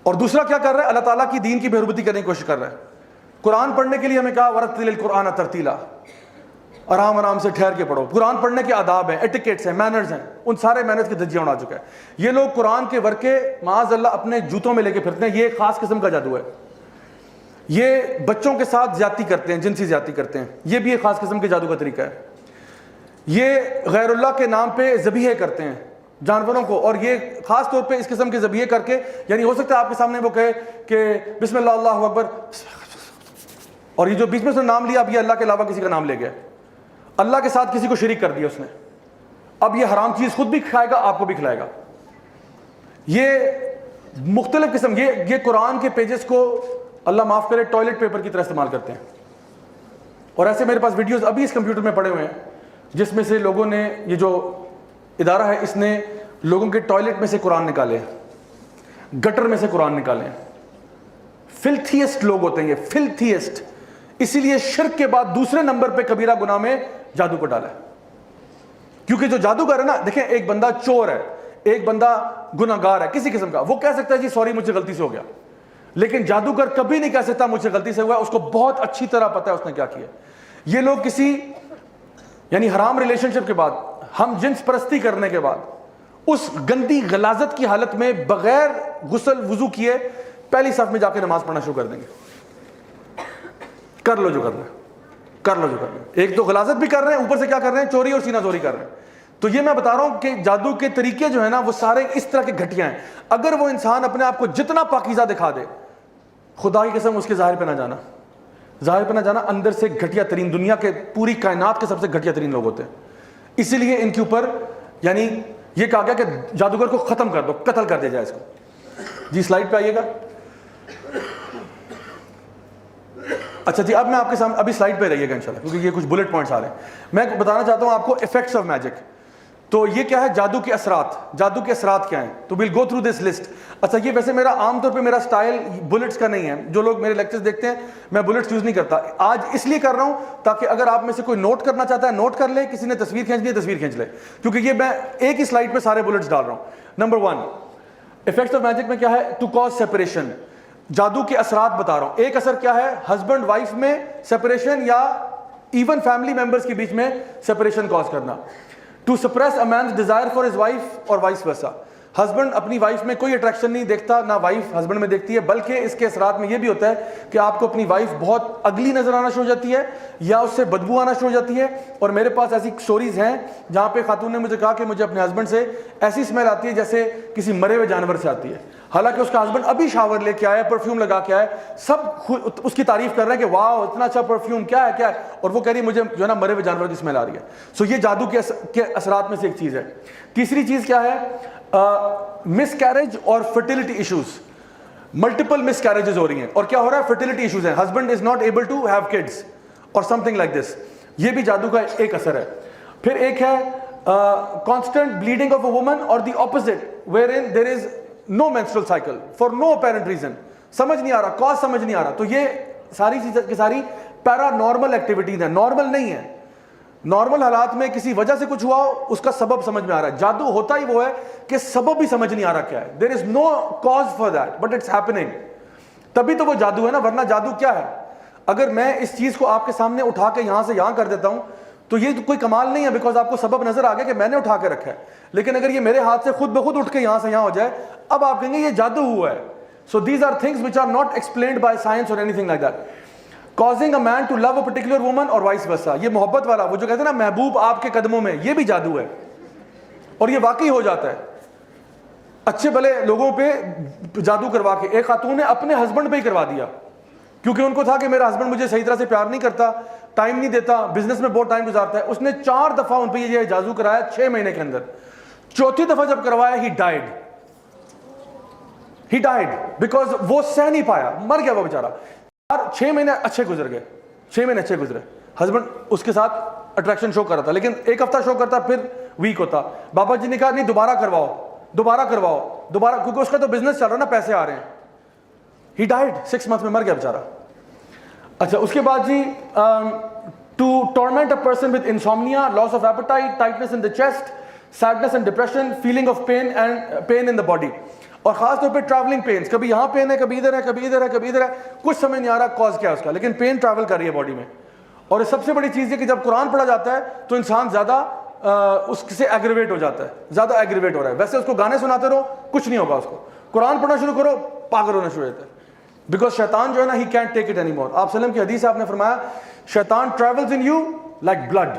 A: اور دوسرا کیا کر رہا ہے؟ اللہ تعالیٰ کی دین کی بہربتی کرنے کی کوشش کر رہا ہے. قرآن پڑھنے کے لیے ہمیں کہا ورتل القرآن ترتیلا، آرام آرام سے ٹھہر کے پڑھو. قرآن پڑھنے کے آداب ہیں، ایٹیکیٹس ہیں، مینرز ہیں، ان سارے مینرز کی دھجیاں اڑا چکا ہے. یہ لوگ قرآن کے ورقے معاذ اللہ اپنے جوتوں میں لے کے پھرتے ہیں. یہ ایک خاص قسم کا جادو ہے. یہ بچوں کے ساتھ زیادتی کرتے ہیں، جنسی زیادتی کرتے ہیں. یہ بھی ایک خاص قسم کے جادو کا طریقہ ہے. یہ غیر اللہ کے نام پہ ذبیحے کرتے ہیں جانوروں کو، اور یہ خاص طور پہ اس قسم کے ذبیحے کر کے، یعنی ہو سکتا ہے آپ کے سامنے وہ کہے کہ بسم اللہ اللہ اکبر، اور یہ جو بیچ میں سے نام لیا اب یہ اللہ کے علاوہ کسی کا نام لے گیا، اللہ کے ساتھ کسی کو شریک کر دیا اس نے. اب یہ حرام چیز خود بھی کھائے گا، آپ کو بھی کھلائے گا. یہ مختلف قسم، یہ قرآن کے پیجز کو اللہ معاف کرے ٹوائلٹ پیپر کی طرح استعمال کرتے ہیں. اور ایسے میرے پاس ویڈیوز ابھی اس کمپیوٹر میں پڑے ہوئے ہیں جس میں سے لوگوں نے، یہ جو ادارہ ہے اس نے لوگوں کے ٹوائلٹ میں سے قرآن نکالے ہیں، گٹر میں سے قرآن نکالے ہیں. فلتھیسٹ لوگ ہوتے ہیں یہ، فلتھیسٹ. اسی لیے شرک کے بعد دوسرے نمبر پہ کبیرہ گناہ میں جادو کو ڈالا ہے. کیونکہ جو جادوگر ہے نا، دیکھیں ایک بندہ چور ہے، ایک بندہ گناہگار ہے کسی قسم کا، وہ کہہ سکتا ہے جی سوری مجھ سے غلطی سے ہو گیا. لیکن جادوگر کبھی نہیں کہہ سکتا مجھ سے غلطی سے ہوا ہے، اس کو بہت اچھی طرح پتہ ہے اس نے کیا کیا. یہ لوگ کسی یعنی حرام ریلیشن شپ کے بعد، ہم جنس پرستی کرنے کے بعد، اس گندی غلاظت کی حالت میں بغیر غسل وضو کیے پہلی صف میں جا کے نماز پڑھنا شروع کر دیں گے. کر لو جو کرنا ہے، کر لو جو کرنا ہے. ایک تو غلاظت بھی کر رہے ہیں، اوپر سے کیا کر رہے ہیں؟ چوری اور سینہ زوری کر رہے ہیں. تو یہ میں بتا رہا ہوں کہ جادو کے طریقے جو ہیں نا وہ سارے اس طرح کے گھٹیا ہیں. اگر وہ انسان اپنے آپ کو جتنا پاکیزہ دکھا دے، خدا کی قسم اس کے ظاہر پہ نہ جانا، ظاہر پہ نہ جانا، اندر سے گھٹیا ترین، دنیا کے پوری کائنات کے سب سے گھٹیا ترین لوگ ہوتے ہیں. اسی لیے ان کے اوپر یعنی یہ کہا گیا کہ جادوگر کو ختم کر دو، قتل کر دیا جائے اس کو. جی سلائڈ پہ آئیے گا. اچھا جی، اب میں آپ کے سامنے، ابھی سلائڈ پہ رہیے گا انشاءاللہ کیونکہ یہ کچھ بلٹ پوائنٹس آ رہے ہیں. میں بتانا چاہتا ہوں آپ کو ایفیکٹس آف میجک. تو یہ کیا ہے؟ جادو کے اثرات. جادو کے اثرات کیا ہیں؟ تو we'll go through this list. اچھا یہ ویسے میرا عام طور پہ میرا سٹائل بلٹس کا نہیں ہے. جو لوگ میرے لیکچرز دیکھتے ہیں میں بلٹس یوز نہیں کرتا. آج اس لیے کر رہا ہوں تاکہ اگر آپ میں سے کوئی نوٹ کرنا چاہتا ہے نوٹ کر لے، کسی نے تصویر کھینچنی ہے تصویر کھینچ لے، کیونکہ یہ میں ایک ہی سلائڈ پہ سارے بلٹس ڈال رہا ہوں. نمبر 1 ایفیکٹس آف میجک میں کیا ہے؟ To cause separation. جادو کے اثرات بتا رہا ہوں. ایک اثر کیا ہے؟ ہسبینڈ وائف میں سیپریشن، یا ایون فیملی ممبرس کے بیچ میں سیپریشن کاز کرنا. To suppress a man's desire for his wife اور وائس ورسا. ہسبینڈ اپنی وائف میں کوئی اٹریکشن نہیں دیکھتا، نہ وائف ہسبینڈ میں دیکھتی ہے، بلکہ اس کے اثرات میں یہ بھی ہوتا ہے کہ آپ کو اپنی وائف بہت اگلی نظر آنا شروع ہو جاتی ہے، یا اس سے بدبو آنا شروع ہو جاتی ہے. اور میرے پاس ایسی سٹوریز ہیں جہاں پہ خاتون نے مجھے کہا کہ مجھے اپنے ہسبینڈ سے ایسی اسمیل آتی ہے جیسے کسی مرے ہوئے جانور سے آتی ہے، حالانکہ اس کا ہسبینڈ ابھی شاور لے کے آیا ہے، پرفیوم لگا کے آیا ہے، سب اس کی تعریف کر رہے ہیں کہ واو اتنا اچھا پرفیوم، کیا ہے کیا ہے، اور وہ کہہ رہی ہے مجھے جو ہے نا مرے ہوئے جانور کی اسمیل آ رہی ہے. سو یہ جادو کے اثرات میں سے ایک چیز ہے. تیسری چیز کیا ہے؟ مس کیریج اور fertility issues. Multiple miscarriages ہو رہی ہیں، اور کیا ہو رہا ہے؟ فرٹیلٹی ایشوز ہیں. Husband is not able to have kids اور سم تھنگ لائک دس. یہ بھی جادو کا ایک اثر ہے. پھر ایک ہے constant bleeding of a woman, اور the opposite where in there is no menstrual cycle for no apparent reason. سمجھ نہیں آ رہا، کاز سمجھ نہیں آ رہا. تو یہ ساری چیزیں کی ساری پیرا نارمل ایکٹیویٹیز ہیں، نارمل نہیں ہیں. نارمل حالات میں کسی وجہ سے کچھ ہوا ہو، اس کا سبب سمجھ میں آ رہا ہے. جادو ہوتا ہی وہ ہے کہ سبب بھی سمجھ نہیں آ رہا کیا ہے. There is no cause for that but it's happening. تبھی تو وہ جادو ہے نا، ورنہ جادو کیا ہے؟ اگر میں اس چیز کو آپ کے سامنے اٹھا کے یہاں سے یہاں کر دیتا ہوں تو یہ کوئی کمال نہیں ہے، بیکاز آپ کو سبب نظر آ گیا کہ میں نے اٹھا کے رکھا ہے. لیکن اگر یہ میرے ہاتھ سے خود بخود اٹھ کے یہاں سے یہاں ہو جائے، اب آپ کہیں گے یہ جادو ہوا ہے. So these are things which are not explained by science or anything like that. Causing a man to love a particular woman or vice versa. یہ محبت والا، وہ جو کہتے ہیں نا محبوب آپ کے قدموں میں، یہ بھی جادو ہے، اور یہ واقعی ہو جاتا ہے. اچھے بھلے لوگوں پہ جادو کروا کے، ایک خاتون نے اپنے ہسبینڈ پہ ہی کروا دیا، کیونکہ ان کو تھا کہ میرا ہسبینڈ مجھے صحیح طرح سے پیار نہیں کرتا، ٹائم نہیں دیتا، بزنس میں بہت ٹائم گزارتا ہے. اس نے 4 دفعہ ان پہ یہ جادو کرایا 6 مہینے کے اندر. چوتھی دفعہ جب کروایا ہی ڈائڈ بیکاز وہ سہ نہیں پایا، مر گیا وہ بیچارہ. 6 مہینے اچھے گزر گئے، 6 مہینے اچھے گزرے. ہسبینڈ اس کے ساتھ اٹریکشن شو کر رہا تھا، لیکن ایک ہفتہ شو کرتا پھر ویک ہوتا. بابا جی نے کہا نہیں دوبارہ کرواؤ، کیونکہ اس کا تو بزنس چل رہا نا، پیسے آ رہے ہیں. ہی ڈائڈ 6 منتھ میں، مر گیا بیچارہ. اچھا اس کے بعد جی to torment a person with insomnia, loss of appetite, tightness in the chest, sadness and depression, feeling of pain in the body, اور خاص طور پہ ٹریولنگ پینس, کبھی یہاں پین ہے, کبھی ادھر ہے, کبھی ادھر ہے, کبھی ادھر ہے, کچھ سمجھ نہیں آ رہا کاز کیا ہے اس کا, لیکن پین ٹریول کر رہی ہے باڈی میں. اور سب سے بڑی چیز یہ کہ جب قرآن پڑھا جاتا ہے تو انسان زیادہ اس سے ایگریویٹ ہو جاتا ہے, زیادہ ایگریویٹ ہو رہا ہے. ویسے اس کو گانے سناتے رہو کچھ نہیں ہوگا, اس کو قرآن پڑھنا شروع کرو پاگل ہونا شروع ہوتا ہے, بیکاز شیطان جو ہے نا he can't take it anymore. آپ وسلم کی حدیث آپ نے فرمایا شیطان travels in you like blood,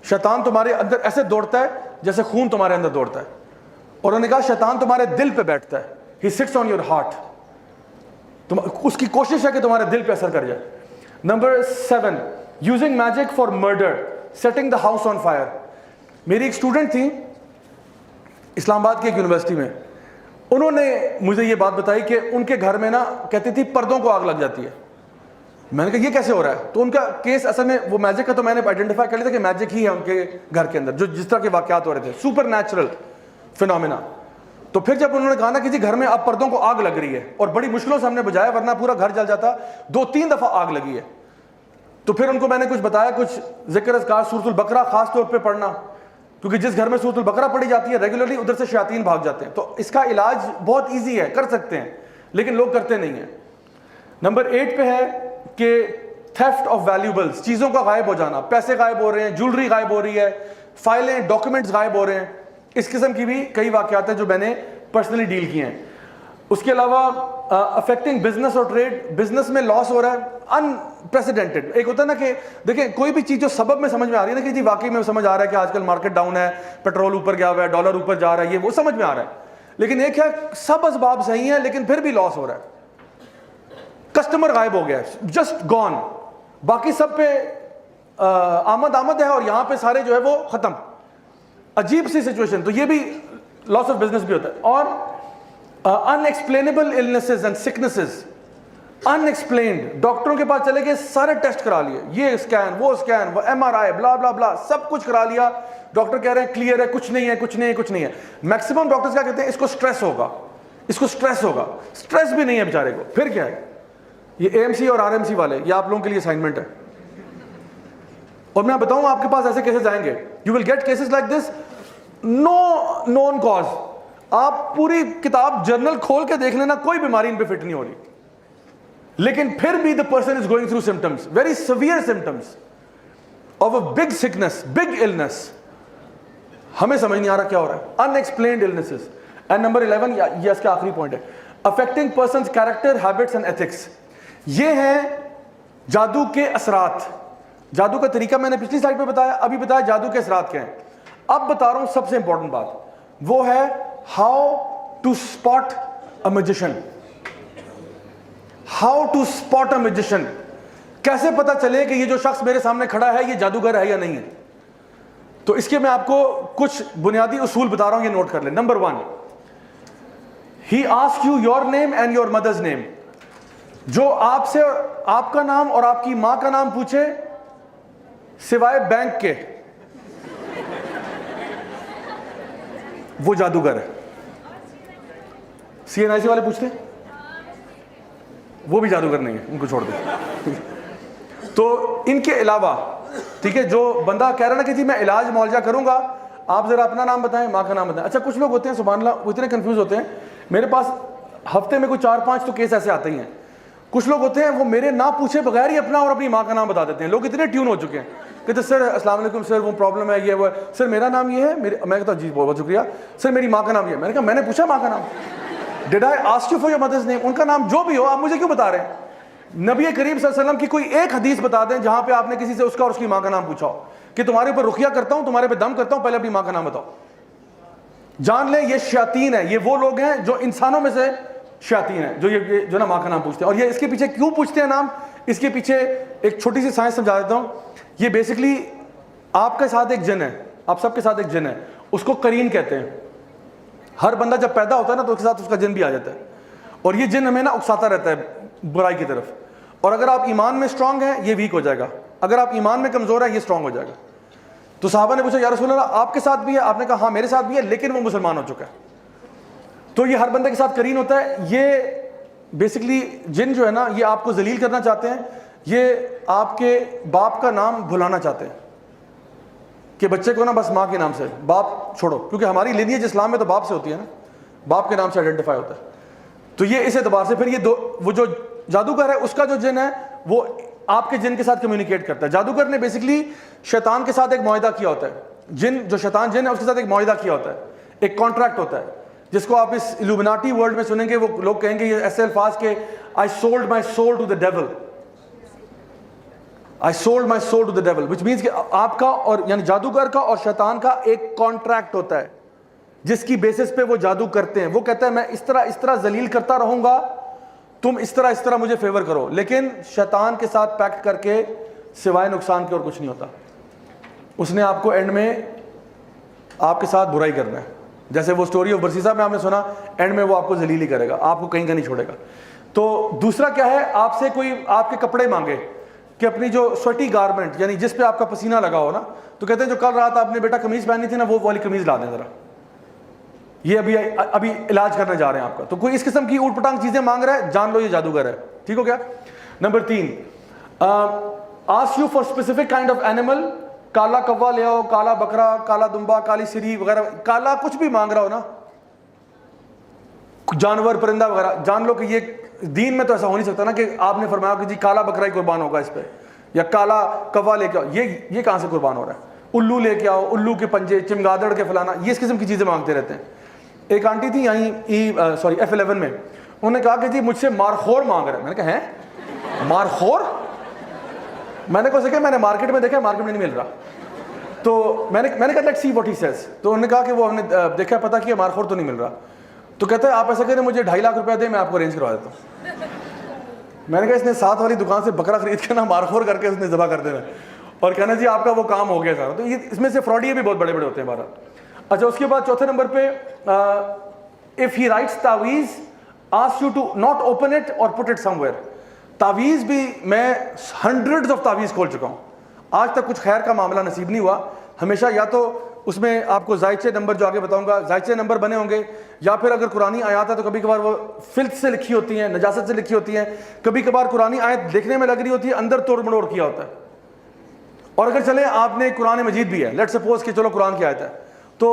A: شیطان تمہارے اندر ایسے دوڑتا ہے جیسے خون تمہارے اندر دوڑتا ہے. اور انہوں نے کہا شیطان تمہارے دل پہ بیٹھتا ہے, he sits on your heart, اس کی کوشش ہے کہ تمہارے دل پہ اثر کر جائے. Number 7, using magic for murder, setting the house on fire. میری ایک اسٹوڈنٹ تھی اسلام آباد کی ایک یونیورسٹی میں, انہوں نے مجھے یہ بات بتائی کہ ان کے گھر میں نا کہتی تھی پردوں کو آگ لگ جاتی ہے. میں نے کہا یہ کیسے ہو رہا ہے؟ تو ان کا کیس اصل میں وہ میجک کا تو میں نے آئیڈینٹیفائی کر لیا تھا کہ میجک ہی ہے ان کے گھر کے اندر, جو جس طرح کے واقعات ہو رہے تھے, سپر نیچرل فینومینا. تو پھر جب انہوں نے کہا نا کہ جی گھر میں اب پردوں کو آگ لگ رہی ہے, اور بڑی مشکلوں سے ہم نے بجایا ورنہ پورا گھر جل جاتا, 2-3 دفعہ آگ لگی ہے. تو پھر ان کو میں نے کچھ بتایا, کچھ ذکر اذکار سورۃ البقرہ خاص طور پہ پڑھنا, کیونکہ جس گھر میں سورۃ البقرہ پڑھی جاتی ہے ریگولرلی ادھر سے شیاطین بھاگ جاتے ہیں. تو اس کا علاج بہت ایزی ہے, کر سکتے ہیں, لیکن لوگ کرتے نہیں ہیں. نمبر 8 پہ ہے کہ تھیفٹ آف ویلیوبلس, چیزوں کا غائب ہو جانا, پیسے غائب ہو رہے ہیں, جولری غائب ہو رہی ہے, فائلیں ڈاکومنٹس غائب ہو رہے ہیں. اس قسم کی بھی کئی واقعات ہیں جو میں نے پرسنلی ڈیل کیے ہیں. اس کے علاوہ افیکٹنگ بزنس اور ٹریڈ, بزنس میں لاس ہو رہا ہے انپریسیڈنٹڈ. ایک ہوتا ہے نا کہ دیکھیں کوئی بھی چیز جو سبب میں سمجھ میں آ رہی ہے نا کہ جی واقعی میں سمجھ آ رہا ہے کہ آج کل مارکیٹ ڈاؤن ہے, پیٹرول اوپر گیا ہوا ہے, ڈالر اوپر جا رہا ہے, یہ وہ سمجھ میں آ رہا ہے. لیکن ایک ہے سب اسباب صحیح ہیں لیکن پھر بھی لاس ہو رہا ہے, کسٹمر غائب ہو گیا ہے, جسٹ گون, باقی سب پہ آمد ہے اور یہاں پہ سارے جو ہے وہ ختم. عجیب سی سچویشن. تو یہ بھی لاس آف بزنس بھی ہوتا ہے. اور unexplainable illnesses and sicknesses, unexplained, ڈاکٹروں کے پاس چلے گئے, سارے ٹیسٹ کرا لیے, یہ اسکین وہ اسکین وہ ایم آر آئی بلا بلا بلا, سب کچھ کرا لیا, ڈاکٹر کہہ رہے ہیں کلیئر ہے, کچھ نہیں ہے, کچھ نہیں ہے, کچھ نہیں ہے. میکسیمم ڈاکٹرز کیا کہتے ہیں, اس کو سٹریس ہوگا, اس کو سٹریس ہوگا. سٹریس بھی نہیں ہے بیچارے کو. پھر کیا ہے, یہ اے ایم سی اور آر ایم سی والے, یہ آپ لوگوں کے لیے اسائنمنٹ ہے. اور میں بتاؤں آپ کے پاس ایسے کیسز آئیں گے, you will get cases like this, no known cause. آپ پوری کتاب جرنل کھول کے دیکھ لینا, کوئی بیماری ان پہ فٹ نہیں ہو رہی, لیکن پھر بھی the person is going through symptoms, very severe symptoms of a big sickness, big illness. ہمیں سمجھ نہیں آ رہا کیا ہو رہا ہے. unexplained illnesses. And number 11, یہ اس کا آخری پوائنٹ ہے, affecting person's character, habits and ethics. یہ ہیں جادو کے اثرات. جادو کا طریقہ میں نے پچھلی سلائڈ پہ بتایا, ابھی بتایا جادو کے اثرات کیا ہیں. اب بتا رہا ہوں سب سے امپورٹنٹ بات, وہ ہے how to spot a magician. How to spot a magician. کیسے پتا چلے کہ یہ جو شخص میرے سامنے کھڑا ہے یہ جادوگر ہے یا نہیں ہے. تو اس کے میں آپ کو کچھ بنیادی اصول بتا رہا ہوں, یہ نوٹ کر لیں. Number 1, he asks you your name and your mother's name. جو آپ سے آپ کا نام اور آپ کی ماں کا نام پوچھے سوائے بینک کے, وہ جادوگر ہے. سی این آئی سی والے پوچھتے وہ بھی جادوگر نہیں ہے, ان کو چھوڑ دیں. تو ان کے علاوہ ٹھیک ہے, جو بندہ کہہ رہا نا کہ جی میں علاج معالجہ کروں گا, آپ ذرا اپنا نام بتائیں, ماں کا نام بتائیں. اچھا کچھ لوگ ہوتے ہیں سبحان اللہ وہ اتنے کنفیوز ہوتے ہیں, میرے پاس ہفتے میں کوئی 4-5 تو کیس ایسے آتے ہی ہیں. کچھ لوگ ہوتے ہیں وہ میرے نہ پوچھے بغیر ہی اپنا اور اپنی ماں کا نام بتا دیتے ہیں. لوگ اتنے ٹیون ہو چکے ہیں کہتے سر السلام علیکم سر وہ پرابلم ہے یہ وہ, سر میرا نام یہ ہے, میں کہتا ہوں جی بہت شکریہ سر میری ماں کا نام یہ ہے. میں نے کہا میں نے پوچھا ماں کا نام, did I ask you for your mother's name. ان کا نام جو بھی ہو آپ مجھے کیوں بتا رہے ہیں. نبی کریم صلی اللہ علیہ وسلم کی کوئی ایک حدیث بتا دیں جہاں پہ آپ نے کسی سے اس کا اور اس کی ماں کا نام پوچھا ہو کہ تمہارے اوپر رقیہ کرتا ہوں, تمہارے پہ دم کرتا ہوں, پہلے اپنی ماں کا نام بتاؤ. جان لیں یہ شیاطین ہیں, یہ وہ لوگ ہیں جو انسانوں میں سے شیاطین ہیں جو یہ جو نا ماں کا نام پوچھتے ہیں. اور یہ اس کے پیچھے کیوں پوچھتے ہیں نام, اس کے پیچھے ایک چھوٹی سی سائنس سمجھا دیتا ہوں. یہ بیسکلی آپ کے ساتھ ایک جن ہے, آپ سب کے ساتھ ایک جن ہے, اس کو قرین کہتے ہیں. ہر بندہ جب پیدا ہوتا ہے نا تو اس کے ساتھ اس کا جن بھی آ جاتا ہے, اور یہ جن ہمیں نا اکساتا رہتا ہے برائی کی طرف. اور اگر آپ ایمان میں اسٹرانگ ہیں یہ ویک ہو جائے گا, اگر آپ ایمان میں کمزور ہیں یہ اسٹرانگ ہو جائے گا. تو صحابہ نے پوچھا یا رسول اللہ آپ کے ساتھ بھی ہے, آپ نے کہا ہاں میرے ساتھ بھی ہے, لیکن وہ مسلمان ہو چکا ہے. تو یہ ہر بندے کے ساتھ قرین ہوتا ہے. یہ بیسکلی جن جو ہے نا یہ آپ کو ذلیل کرنا چاہتے ہیں, یہ آپ کے باپ کا نام بھلانا چاہتے ہیں. کہ بچے کو نا بس ماں کے نام سے، باپ چھوڑو، کیونکہ ہماری لینیج اسلام میں تو باپ سے ہوتی ہے نا، باپ کے نام سے آئیڈینٹیفائی ہوتا ہے. تو یہ اس اعتبار سے پھر یہ وہ جو جادوگر ہے اس کا جو جن ہے وہ آپ کے جن کے ساتھ کمیونیکیٹ کرتا ہے. جادوگر نے بیسکلی شیطان کے ساتھ ایک معاہدہ کیا ہوتا ہے. جن جو شیطان جن ہے اس کے ساتھ ایک معاہدہ کیا ہوتا ہے، ایک کانٹریکٹ ہوتا ہے، جس کو آپ اس الومناٹی ورلڈ میں سنیں گے. وہ لوگ کہیں گے یہ ایسے الفاظ کہ I sold my soul to the devil. I sold my soul to the devil, which means کہ آپ کا اور یعنی جادوگر کا اور شیطان کا ایک کانٹریکٹ ہوتا ہے جس کی بیسس پہ وہ جادو کرتے ہیں. وہ کہتا ہے میں اس طرح ذلیل کرتا رہوں گا، تم اس طرح مجھے فیور کرو. لیکن شیطان کے ساتھ پیکٹ کر کے سوائے نقصان کے اور کچھ نہیں ہوتا. اس نے آپ کو اینڈ میں آپ کے ساتھ برائی کرنا ہے. جیسے وہ سٹوری آف برسیسا میں آپ نے سنا، اینڈ میں وہ آپ کو ذلیل ہی کرے گا، آپ کو کہیں کا نہیں چھوڑے گا. تو دوسرا کیا ہے، آپ سے کوئی آپ کے کپڑے مانگے کہ اپنی جو سویٹی گارمنٹ یعنی جس پہ آپ کا پسینہ لگا ہو نا، تو کہتے ہیں جو کل رات آپ نے بیٹا قمیض پہنی تھی نا وہ والی قمیض لا دیں ذرا، یہ ابھی علاج کرنے جا رہے ہیں آپ کا. تو کوئی اس قسم کی اوٹ پٹانگ چیزیں مانگ رہا ہے، جان لو یہ جادوگر ہے. ٹھیک ہو گیا. Number 3، ask you for specific kind of animal. کالا کوا لے آؤ، کالا بکرا، کالا دمبا، کالی سری وغیرہ، کالا کچھ بھی مانگ رہا ہو نا، جانور پرندہ وغیرہ، جان لو کہ یہ دین میں تو ایسا ہو نہیں سکتا نا کہ آپ نے فرمایا کہ جی کالا بکرا ہی قربان ہوگا اس پہ، یا کالا کوا لے کے آؤ. یہ کہاں سے قربان ہو رہا ہے؟ الو لے کے آؤ، الو کے پنجے، چمگادڑ کے فلانا، یہ اس قسم کی چیزیں مانگتے رہتے ہیں. ایک آنٹی تھی یہیں F11 میں، انہوں نے کہا کہ جی مجھ سے مارخور مانگ رہے ہیں. میں نے کہا ہیں مارخور؟ میں نے کہا کہ میں نے مارکیٹ میں دیکھا، مارکیٹ میں نہیں مل رہا. تو میں نے کہا let's see what he says. تو انہوں نے کہا کہ وہ ہم نے دیکھا، پتہ کیا مارخور تو نہیں مل رہا. تو کہتا ہے آپ ایسا کریں مجھے 2.5 لاکھ روپیہ دیں، میں آپ کو ارینج کروا دیتا ہوں. میں نے کہا اس نے ساتھ والی دکان سے بکرا خرید کے نا مارخور کر کے اس نے ذبح کر دینا اور کہنا جی آپ کا وہ کام ہو گیا سارا. تو یہ اس میں سے فراڈیے بھی بہت بڑے بڑے ہوتے ہیں ہمارا. اچھا اس کے بعد چوتھے نمبر پہ if he writes تعویذ asks you to not open it or put it somewhere. تعویذ بھی میں ہنڈریڈز آف تعویذ کھول چکا ہوں، آج تک کچھ خیر کا معاملہ نصیب نہیں ہوا. ہمیشہ یا تو اس میں آپ کو زائچے نمبر جو آگے بتاؤں گا زائچے نمبر بنے ہوں گے، یا پھر اگر قرآنی آیات ہے تو کبھی کبھار وہ فلت سے لکھی ہوتی ہیں، نجاست سے لکھی ہوتی ہیں. کبھی کبھار قرآنی آیت دیکھنے میں لگ رہی ہوتی ہے، اندر توڑ مڑوڑ کیا ہوتا ہے. اور اگر چلیں آپ نے قرآن مجید بھی ہے، لیٹ سپوز کہ چلو قرآن کی آیت ہے، تو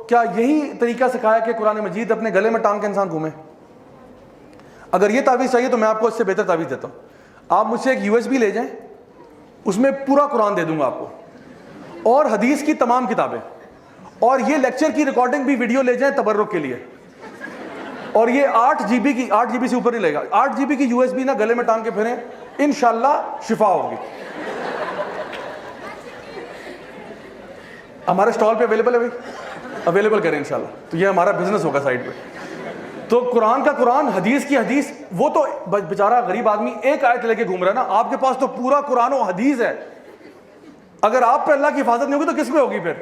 A: کیا یہی طریقہ سکھایا کہ قرآن مجید اپنے گلے میں ٹانگ کے انسان گھومے؟ اگر یہ تعویذ چاہیے تو میں آپ کو اس سے بہتر تعویذ دیتا ہوں. آپ مجھ سے ایک USB لے جائیں، اس میں پورا قرآن دے دوں گا آپ کو، اور حدیث کی تمام کتابیں، اور یہ لیکچر کی ریکارڈنگ بھی ویڈیو لے جائیں تبرک کے لیے. اور یہ 8 GB سے اوپر نہیں لے گا. 8 GB کی USB نا گلے میں ٹانگ کے پھریں، انشاءاللہ شفا ہوگی. ہمارے اسٹال پہ اویلیبل ہے بھائی، اویلیبل کریں انشاءاللہ. تو یہ ہمارا بزنس ہوگا سائڈ پہ. تو قرآن کا قرآن، حدیث کی حدیث. وہ تو بیچارہ غریب آدمی ایک آیت لے کے گھوم رہا ہے نا، آپ کے پاس تو پورا قرآن و حدیث ہے. اگر آپ پہ اللہ کی حفاظت نہیں ہوگی تو کس پہ ہوگی پھر؟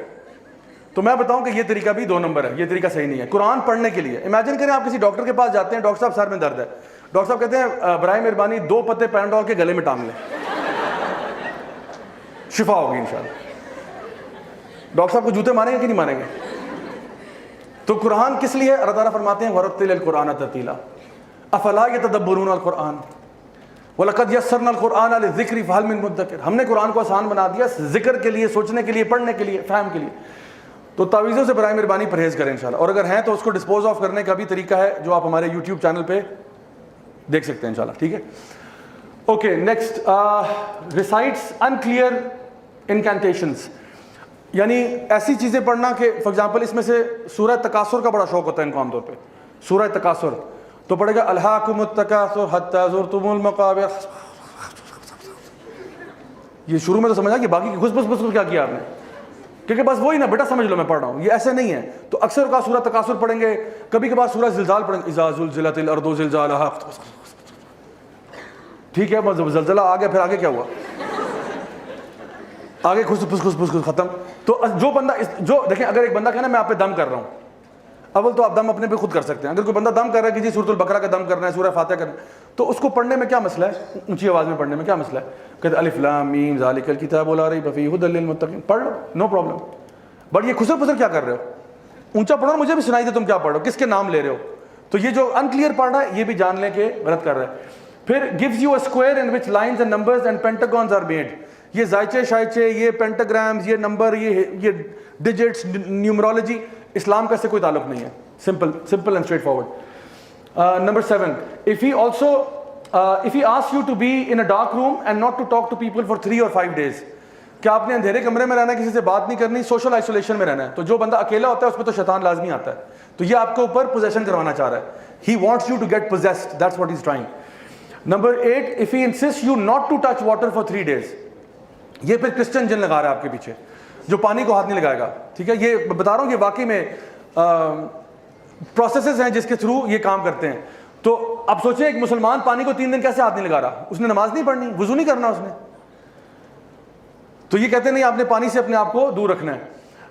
A: تو میں بتاؤں کہ یہ طریقہ بھی 2 نمبر ہے، یہ طریقہ صحیح نہیں ہے. قرآن پڑھنے کے لیے امیجن کریں آپ کسی ڈاکٹر کے پاس جاتے ہیں، ڈاکٹر صاحب سر میں درد ہے، ڈاکٹر صاحب کہتے ہیں برائے مہربانی 2 پتے پیناڈول کے گلے میں ٹانگ لیں، شفا ہوگی انشاءاللہ. ڈاکٹر صاحب کو جوتے مانیں گے کہ نہیں مانیں گے؟ تو قرآن کس لیے؟ اللہ تعالیٰ فرماتے ہیں وَرَتِّلِ الْقُرْآنَ تَرْتِيلًا أَفَلَا يَتَدَبَّرُونَ الْقُرْآنَ وَلَقَدْ يَسَّرْنَا الْقُرْآنَ لِلذِّكْرِ فَهَلْ مِن مُدَّكِرٍ. ہم نے قرآن کو آسان بنا دیا ذکر کے لیے، سوچنے کے لیے، پڑھنے کے لیے، فہم کے لیے. تو تعویذوں سے برائے مہربانی پرہیز کریں انشاءاللہ. اور اگر ہیں تو اس کو ڈسپوز آف کرنے کا بھی طریقہ ہے جو آپ ہمارے YouTube چینل پہ دیکھ سکتے ہیں انشاءاللہ. ٹھیک ہے. اوکے نیکسٹ، ریسائٹس انکلیئر انکینٹیشنس، یعنی ایسی چیزیں پڑھنا کہ فار ایگزامپل اس میں سے سورہ تکاثر کا بڑا شوق ہوتا ہے ان کو عام طور پہ. سورہ تکاثر تو پڑھے گا الہاکم التکاثر حتی زرتم المقابر. یہ شروع میں تو سمجھا کہ باقی کی گھس بس کیا کیا آپ نے، کیونکہ بس وہی نا بیٹا سمجھ لو میں پڑھ رہا ہوں. یہ ایسے نہیں ہے. تو اکثر کا سورہ تکاثر پڑھیں گے، کبھی کبھار سورہ زلزال پڑھیں گے، اذا زلزلت الارض زلزالہا. ٹھیک ہے، بس زلزلہ آ گیا، پھر آگے کیا ہوا؟ آگے خس ختم. تو جو بندہ جو دیکھیں، اگر ایک بندہ کہنا میں آپ پہ دم کر رہا ہوں، اول تو آپ دم اپنے پہ خود کر سکتے ہیں. اگر کوئی بندہ دم کر رہا ہے کہ جی سورۃ البقرہ کا دم کرنا ہے، سورہ فاتحہ کرنا ہے، تو اس کو پڑھنے میں کیا مسئلہ ہے؟ اونچی آواز میں پڑھنے میں کیا مسئلہ ہے؟ کہتے الف لام میم ذالک الکتاب لا ریب فیہ ھدی للمتقین. پڑھ لو، نو پرابلم. بٹ یہ خسر پسر کیا کر رہے ہو؟ اونچا پڑھو، مجھے بھی سنائی دے تم کیا پڑھ رہے ہو، کس کے نام لے رہے ہو. تو یہ جو انکلیئر پڑھ رہا ہے یہ بھی جان لیں کہ غلط کر رہا ہے. پھر gives you a square in which lines and numbers and pentagons are made. یہ زائچے شائچے، یہ پینٹاگرامز، یہ نمبر، یہ ڈیجٹس، نیومرولوجی، اسلام کا اس سے کوئی تعلق نہیں ہے. Simple and straight forward. Number 7, if he asks you to be in a dark room and not to talk to people for 3 or 5 days, کہ آپ نے اندھیرے کمرے میں رہنا ہے، کسی سے بات نہیں کرنی، سوشل آئسولیشن میں رہنا ہے. تو جو بندہ اکیلا ہوتا ہے اس پہ تو شیطان لازمی آتا ہے. تو یہ آپ کے اوپر پوزیشن کروانا چاہ رہا ہے. He wants you to get possessed. That's what he's trying. Number 8, if he insists you not to touch water for 3 days, یہ پھر کرسچن جن لگا رہا ہے آپ کے پیچھے جو پانی کو ہاتھ نہیں لگائے گا. ٹھیک ہے، یہ بتا رہا ہوں کہ واقعی میں پروسیسز ہیں جس کے تھرو یہ کام کرتے ہیں. تو اب سوچیں ایک مسلمان پانی کو 3 دن کیسے ہاتھ نہیں لگا رہا؟ اس نے نماز نہیں پڑھنی، وضو نہیں کرنا اس نے. تو یہ کہتے نہیں آپ نے پانی سے اپنے آپ کو دور رکھنا ہے.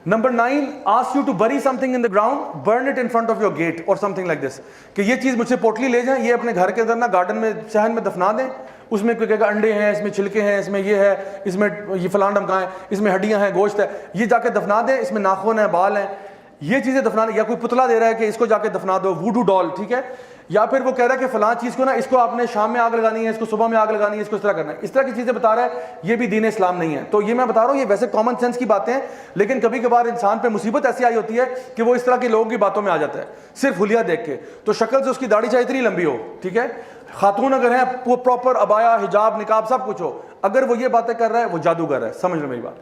A: Number 9, asks you to bury something in the ground, burn it in front of your gate or something like this, کہ یہ چیز مجھ سے پوٹلی لے جائیں، یہ اپنے گھر کے اندر نا گارڈن میں صحن میں دفنا دیں. اس میں کوئی کہے گا انڈے ہیں، اس میں چھلکے ہیں، اس میں یہ ہے، اس میں یہ فلاں ڈمکا ہے، اس میں ہڈیاں ہیں، گوشت ہے، یہ جا کے دفنا دیں. اس میں ناخن ہیں، بال ہیں، یہ چیزیں دفنا دیں. یا کوئی پتلا دے رہا ہے کہ اس کو جا کے دفنا دو، ووڈو ڈال. ٹھیک ہے، یا پھر وہ کہہ رہا ہے کہ فلاں چیز کو نا اس کو آپ نے شام میں آگ لگانی ہے، اس کو صبح میں آگ لگانی ہے، اس کو اس طرح کرنا ہے. اس طرح کی چیزیں بتا رہا ہے. یہ بھی دین اسلام نہیں ہے. تو یہ میں بتا رہا ہوں، یہ ویسے کامن سینس کی باتیں ہیں، لیکن کبھی کبھار انسان پہ مصیبت ایسی آئی ہوتی ہے کہ وہ اس طرح کے لوگوں کی باتوں میں آ جاتا ہے صرف حلیہ دیکھ کے. تو شکل سے اس کی داڑھی چاہے اتنی لمبی ہو، ٹھیک ہے، خاتون اگر ہیں وہ پراپر عبایا، حجاب، نقاب سب کچھ ہو، اگر وہ یہ باتیں کر رہا ہے وہ جادوگر ہے. سمجھ لو میری بات.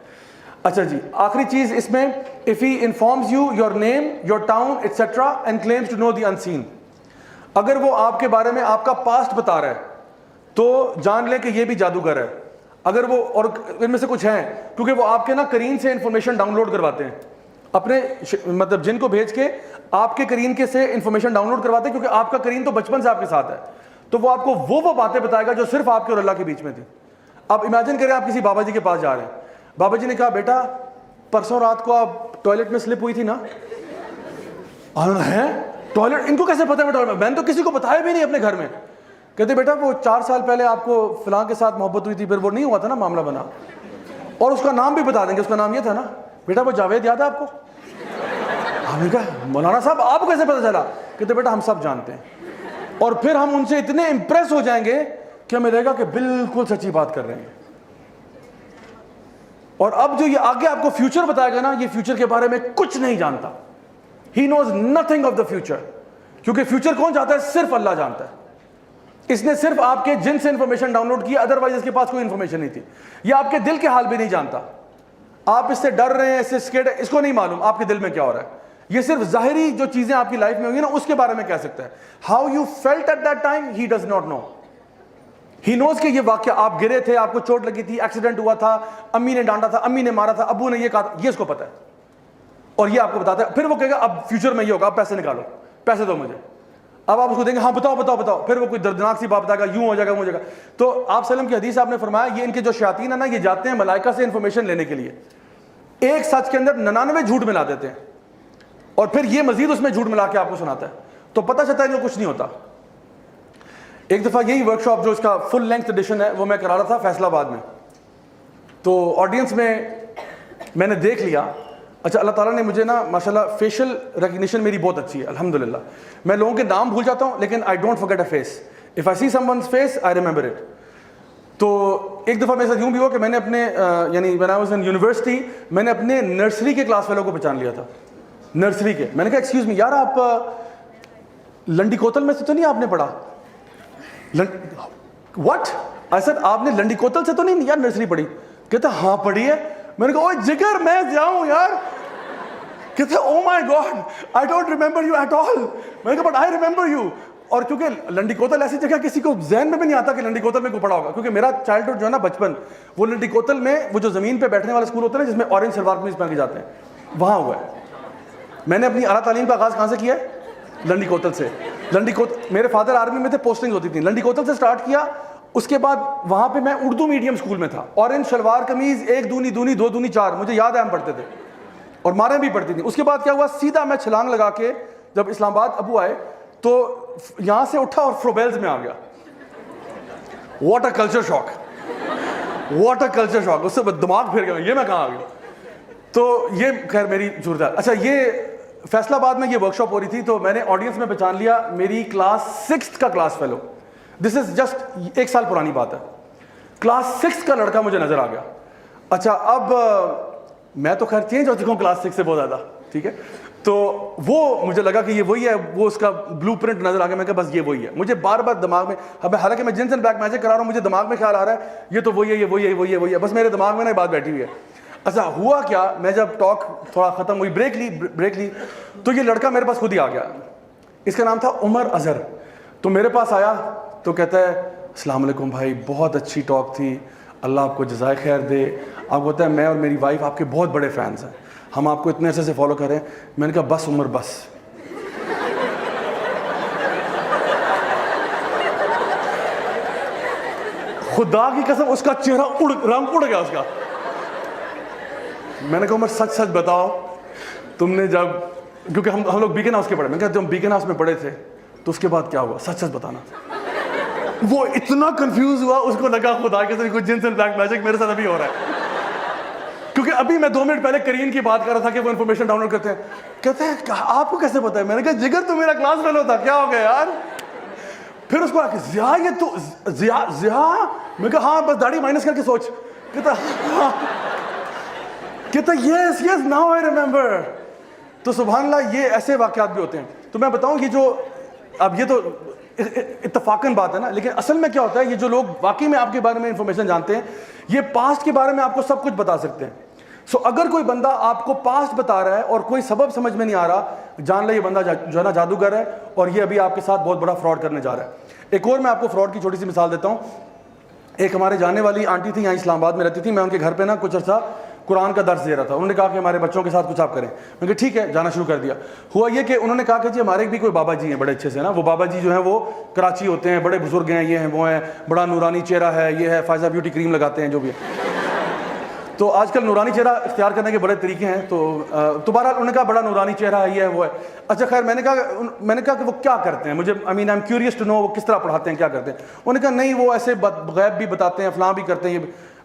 A: اچھا جی، آخری چیز اس میں، if he informs you your name, your town, etc. and claims to know the unseen. اگر وہ آپ کے بارے میں آپ کا پاسٹ بتا رہا ہے تو جان لیں کہ یہ بھی جادوگر ہے. اگر وہ، اور ان میں سے کچھ ہیں کیونکہ وہ آپ کے نا قرین سے انفارمیشن ڈاؤن لوڈ کرواتے ہیں، اپنے مطلب جن کو بھیج کے آپ کے قرین کے سے انفارمیشن ڈاؤن لوڈ کرواتے ہیں، کیونکہ آپ کا قرین تو بچپن سے آپ کے ساتھ ہے. تو وہ آپ کو وہ باتیں بتائے گا جو صرف آپ کے اور اللہ کے بیچ میں تھی. اب امیجن کریں آپ کسی بابا جی کے پاس جا رہے ہیں، بابا جی نے کہا بیٹا پرسوں رات کو آپ ٹوائلٹ میں سلپ ہوئی تھی نا. ہے ٹوائلٹ، ان کو کیسے پتا ہے؟ میں نے تو کسی کو بتایا بھی نہیں اپنے گھر میں. کہتے بیٹا وہ 4 سال پہلے آپ کو فلاں کے ساتھ محبت ہوئی تھی، پھر وہ نہیں ہوا تھا نا، معاملہ بنا. اور اس کا نام بھی بتا دیں گے، اس کا نام یہ تھا نا. بیٹا وہ جاوید یاد ہے آپ کو؟ ہم نے کہا مولانا صاحب آپ کو کیسے پتا چلا؟ کہتے بیٹا ہم سب جانتے ہیں. اور پھر ہم ان سے اتنے امپریس ہو جائیں گے کہ ہمیں لگے گا کہ بالکل سچی بات کر رہے ہیں. اور اب جو یہ آگے آپ کو فیوچر بتائے گا نا، یہ فیوچر کے بارے میں کچھ نہیں جانتا. He knows nothing of the future. کیونکہ فیوچر کون جانتا ہے؟ صرف اللہ جانتا ہے. اس نے صرف آپ کے جن سے انفارمیشن ڈاؤن لوڈ کی، ادروائز اس کے پاس کوئی انفارمیشن نہیں تھی. یہ آپ کے دل کے حال بھی نہیں جانتا. آپ اس سے ڈر رہے ہیں، اس سے اسکیئرڈ ہے، اس کو نہیں معلوم آپ کے دل میں کیا ہو رہا ہے. یہ صرف ظاہری جو چیزیں آپ کی لائف میں ہوئی نا اس کے بارے میں کہہ سکتا ہے. How you felt at that time, he does not know. He knows کہ یہ واقعہ آپ گرے تھے، آپ کو چوٹ لگی تھی، ایکسیڈنٹ ہوا تھا، امی نے ڈانٹا تھا، امی نے مارا تھا، ابو نے یہ کہا تھا، یہ اس کو پتا ہے. اور یہ آپ کو بتاتا ہے. پھر وہ کہے گا اب فیوچر میں یہ ہوگا، آپ پیسے نکالو، پیسے دو مجھے. اب آپ اس کو دیں گے، ہاں بتاؤ بتاؤ بتاؤ. پھر وہ کوئی دردناک سی بات بتائے گا، یوں ہو جائے گا، ہو جائے گا. تو آپ سلم کی حدیث آپ نے فرمایا، یہ ان کے جو شیاطین ہیں نا، یہ جاتے ہیں ملائکہ سے انفارمیشن لینے کے لیے. ایک سچ کے اندر 99 جھوٹ ملا دیتے ہیں، اور پھر یہ مزید اس میں جھوٹ ملا کے آپ کو سناتا ہے. تو پتہ چلتا ہے کہ کچھ نہیں ہوتا. ایک دفعہ یہی ورک شاپ جو اس کا فل لینتھ ایڈیشن ہے وہ میں کرا رہا تھا فیصل آباد میں. تو آڈینس میں نے دیکھ لیا. اچھا اللہ تعالیٰ نے مجھے نا ماشاءاللہ فیشل ریکگنیشن میری بہت اچھی ہے الحمدللہ. میں لوگوں کے نام بھول جاتا ہوں لیکن I don't forget a face. If I see someone's face I remember it. تو ایک دفعہ میرے ساتھ یوں بھی ہوا کہ میں نے اپنے یعنی when I was in university میں نے اپنے نرسری کے کلاس فیلو کو پہچان لیا تھا. نرسری کے. میں نے کہا ایکسکیوز می یار آپ لنڈی کوتل میں سے تو نہیں آپ نے پڑھا؟ واٹ؟ آئی سیڈ آپ نے لنڈی کوتل سے تو نہیں یار نرسری پڑھی؟ کہتا ہاں پڑھی ہے. میں نے کہا اوہ جگر میں جاؤں یار. کہتے oh my god I don't remember you at all. میں نے کہا بٹ آئی ریمبر یو. اور کیونکہ لنڈی کوتل ایسی جگہ کسی کو ذہن میں بھی نہیں آتا کہ لنڈی کوتل میں کو پڑھا ہوگا، کیونکہ میرا چائلڈہڈ جو ہے نا بچپن وہ لنڈی کوتل میں وہ جو زمین پہ بیٹھنے والا اسکول ہوتا ہے نا جس میں اورنج شلوار قمیض پہن کے جاتے ہیں وہاں ہوا ہے. میں نے اپنی اعلیٰ تعلیم کا آغاز کہاں سے کیا ہے؟ لنڈی کوتل سے. لنڈی کوتل میرے فادر آرمی میں تھے، پوسٹنگ ہوتی تھی. لنڈی کوتل سے سٹارٹ کیا. اس کے بعد وہاں پہ میں اردو میڈیم اسکول میں تھا. اورنج شلوار قمیض 1 دونی 2 دونی 4 مجھے یاد ہے ہم پڑھتے تھے اور ماریں بھی پڑتی تھیں. اس کے بعد کیا ہوا، سیدھا میں چھلانگ لگا کے جب اسلام آباد ابو آئے تو یہاں سے اٹھا اور فروبیلز میں آ گیا. What a culture shock, what a culture shock. اس سے دماغ پھر گیا یہ میں کہاں آ گیا. تو یہ خیر میری ضرورت ہے. اچھا یہ فیصل آباد میں یہ ورک شاپ ہو رہی تھی تو میں نے آڈینس میں پہچان لیا میری کلاس 6 کا class fellow. This is just 1 سال پرانی بات ہے. کلاس 6 کا لڑکا مجھے نظر آ گیا. اچھا اب میں تو خیر چینج ہو چکا ہوں کلاس 6 سے بہت زیادہ, ٹھیک ہے, تو وہ مجھے لگا کہ یہ وہی ہے, وہ اس کا بلو پرنٹ نظر آ گیا, میں کہا بس یہ وہی ہے. مجھے بار بار دماغ میں, اب حالانکہ میں جنس اینڈ بلیک میجک کرا رہا ہوں, مجھے دماغ میں خیال آ رہا ہے یہ تو وہی ہے, یہ وہی ہے, وہی ہے, وہی ہے, بس میرے دماغ میں نا بات بیٹھی ہوئی ہے. اچھا ہوا کیا, میں جب ٹاک تھوڑا ختم ہوئی, بریک لی تو یہ لڑکا میرے پاس خود ہی آ گیا. اس کا نام تھا عمر اظہر. تو میرے پاس آیا تو کہتا ہے السلام علیکم بھائی, بہت اچھی ٹاک تھی, اللہ آپ کو جزائے خیر دے. آپ کو پتہ ہے میں اور میری وائف آپ کے بہت بڑے فینس ہیں, ہم آپ کو اتنے عرصے سے فالو کر رہے ہیں. میں نے کہا بس عمر بس. خدا کی قسم اس کا چہرہ رنگ اڑ گیا اس کا. میں نے کہا عمر سچ سچ بتاؤ, تم نے جب, کیونکہ ہم لوگ بیکن ہاؤس کے پڑھے, میں نے کہا جب بیکن ہاؤس میں پڑھے تھے تو اس کے بعد کیا ہوا, سچ سچ بتانا. وہ اتنا کنفیوز ہوا, اس کو لگا خدا کے ساتھ کوئی جنس اینڈ بلیک میجک میرے ساتھ ابھی ہو رہا ہے. کیونکہ ابھی میں 2 منٹ پہلے کریم کی بات کر رہا تھا کہ وہ انفارمیشن ڈاؤن لوڈ کرتے ہیں. کہتے ہیں آپ کو کیسے پتا ہے؟ میں نے کہا جگر تو میرا کلاس فیلو تھا, کیا ہو گیا یار. پھر اس کو آ کے ضیاء, یہ تو ضیاء, میں کہا ہاں بس داڑھی مائنس کر کے سوچ. کہتا یس یس ناؤ آئی ریمبر. تو سبحان اللہ یہ ایسے واقعات بھی ہوتے ہیں. تو میں بتاؤں یہ جو, اب یہ تو اتفاقاً بات ہے نا, لیکن اصل میں کیا ہوتا ہے, یہ جو لوگ واقعی میں آپ کے بارے میں انفارمیشن جانتے ہیں, یہ پاسٹ کے بارے میں آپ کو سب کچھ بتا سکتے ہیں. سو اگر کوئی بندہ آپ کو پاسٹ بتا رہا ہے اور کوئی سبب سمجھ میں نہیں آ رہا, جان لے یہ بندہ جو ہے نا جادوگر ہے, اور یہ ابھی آپ کے ساتھ بہت بڑا فراڈ کرنے جا رہا ہے. ایک اور میں آپ کو فراڈ کی چھوٹی سی مثال دیتا ہوں. ایک ہمارے جانے والی آنٹی تھی, یہاں اسلام آباد میں رہتی تھی, میں ان کے گھر پہ نا کچھ عرصہ قرآن کا درس دے رہا تھا. انہوں نے کہا کہ ہمارے بچوں کے ساتھ کچھ آپ کریں. میں کہ ٹھیک ہے, جانا شروع کر دیا. ہوا یہ کہ انہوں نے کہا کہ جی ہمارے بھی کوئی بابا جی ہیں بڑے اچھے سے نا, وہ بابا جی جو ہیں وہ کراچی ہوتے ہیں, بڑے بزرگ ہیں, یہ ہیں وہ ہیں, بڑا نورانی چہرہ ہے, یہ ہے, فائزہ بیوٹی کریم لگاتے ہیں, جو بھی ہے. تو آج کل نورانی چہرہ اختیار کرنے کے بڑے طریقے ہیں. تو بہرحال انہوں نے کہا بڑا نورانی چہرہ ہے, یہ ہے, وہ ہے. اچھا خیر, میں نے کہا کہ وہ کیا کرتے ہیں, مجھے I am curious to know وہ کس طرح پڑھاتے ہیں, کیا کرتے ہیں. انہوں نے کہا نہیں وہ ایسے غیب بھی بتاتے ہیں, فلاں بھی کرتے ہیں.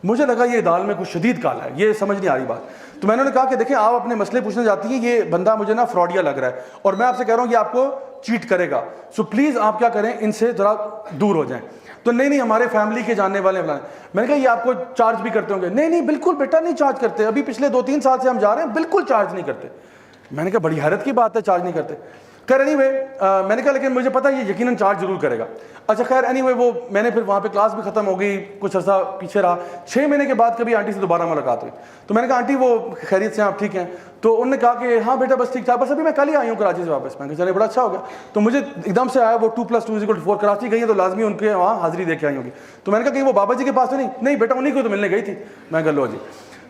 A: مجھے لگا یہ دال میں کچھ شدید کالا ہے, یہ سمجھ نہیں آ رہی بات. تو میں نے کہا کہ دیکھیں آپ اپنے مسئلے پوچھنے جاتی ہیں, یہ بندہ مجھے نا فراڈیا لگ رہا ہے, اور میں آپ سے کہہ رہا ہوں یہ آپ کو چیٹ کرے گا, سو پلیز آپ کیا کریں, ان سے ذرا دور ہو جائیں. تو نہیں ہمارے فیملی کے جاننے والے ہیں. میں نے کہا یہ آپ کو چارج بھی کرتے ہوں گے؟ نہیں بالکل بیٹا نہیں چارج کرتے, ابھی پچھلے 2-3 سال سے ہم جا رہے ہیں, بالکل چارج نہیں کرتے. میں نے کہا بڑی حیرت کی بات ہے, چارج نہیں کرتے. خیر اینی وے میں نے کہا لیکن مجھے پتا یہ یقیناً چارج ضرور کرے گا. اچھا خیر اینی وے وہ میں نے پھر وہاں پہ کلاس بھی ختم ہو گئی, کچھ عرصہ پیچھے رہا. 6 مہینے کے بعد کبھی آنٹی سے دوبارہ ملاقات ہوئی. تو میں نے کہا آنٹی وہ خیریت سے ہیں, آپ ٹھیک ہیں؟ تو انہوں نے کہا کہ ہاں بیٹا بس ٹھیک ٹھاک, بس ابھی میں کل ہی آئی ہوں کراچی سے واپس. میں نے کہا چلے بڑا اچھا ہو گیا. تو مجھے ایک دم سے آیا وہ 2+2=4, کراچی گئی ہے تو لازمی ان کے وہاں حاضری دے کے آئی ہوگی. تو میں نے کہا کہ وہ بابا جی کے پاس تو نہیں بیٹا انہیں کو تو ملنے گئی تھی. میں کہا لو جی.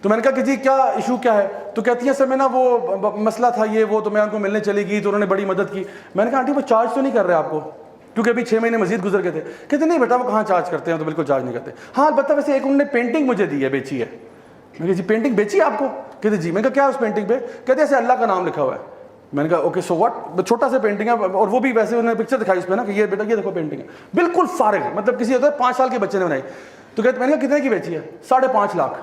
A: تو میں نے کہا کہ جی کیا ایشو کیا ہے؟ تو کہتی ہیں سر میں نا وہ مسئلہ تھا یہ وہ, تو میں ان کو ملنے چلی گئی تو انہوں نے بڑی مدد کی. میں نے کہا آنٹی وہ چارج تو نہیں کر رہے آپ کو, کیونکہ ابھی 6 مہینے مزید گزر گئے تھے. کہتے نہیں بیٹا وہ کہاں چارج کرتے ہیں, تو بالکل چارج نہیں کرتے. ہاں البتہ ویسے ایک انہوں نے پینٹنگ مجھے دی ہے, بیچی ہے. میں کہا جی پینٹنگ بیچی ہے آپ کو؟ کہتے جی. میں کہا کیا اس پینٹنگ پہ؟ کہتے ایسے اللہ کا نام لکھا ہوا ہے. میں نے کہا اوکے سو واٹ, چھوٹا سا پینٹنگ ہے, اور وہ بھی ویسے انہوں نے پکچر دکھائی اس پہ نا کہ یہ بیٹا یہ دیکھو پینٹنگ ہے, بالکل فارغ ہے, مطلب کسی ہوتا ہے 5 سال کے بچے نے بنائی. تو کہتے میں نے کہا کتنے کی بیچی ہے؟ 5.5 لاکھ.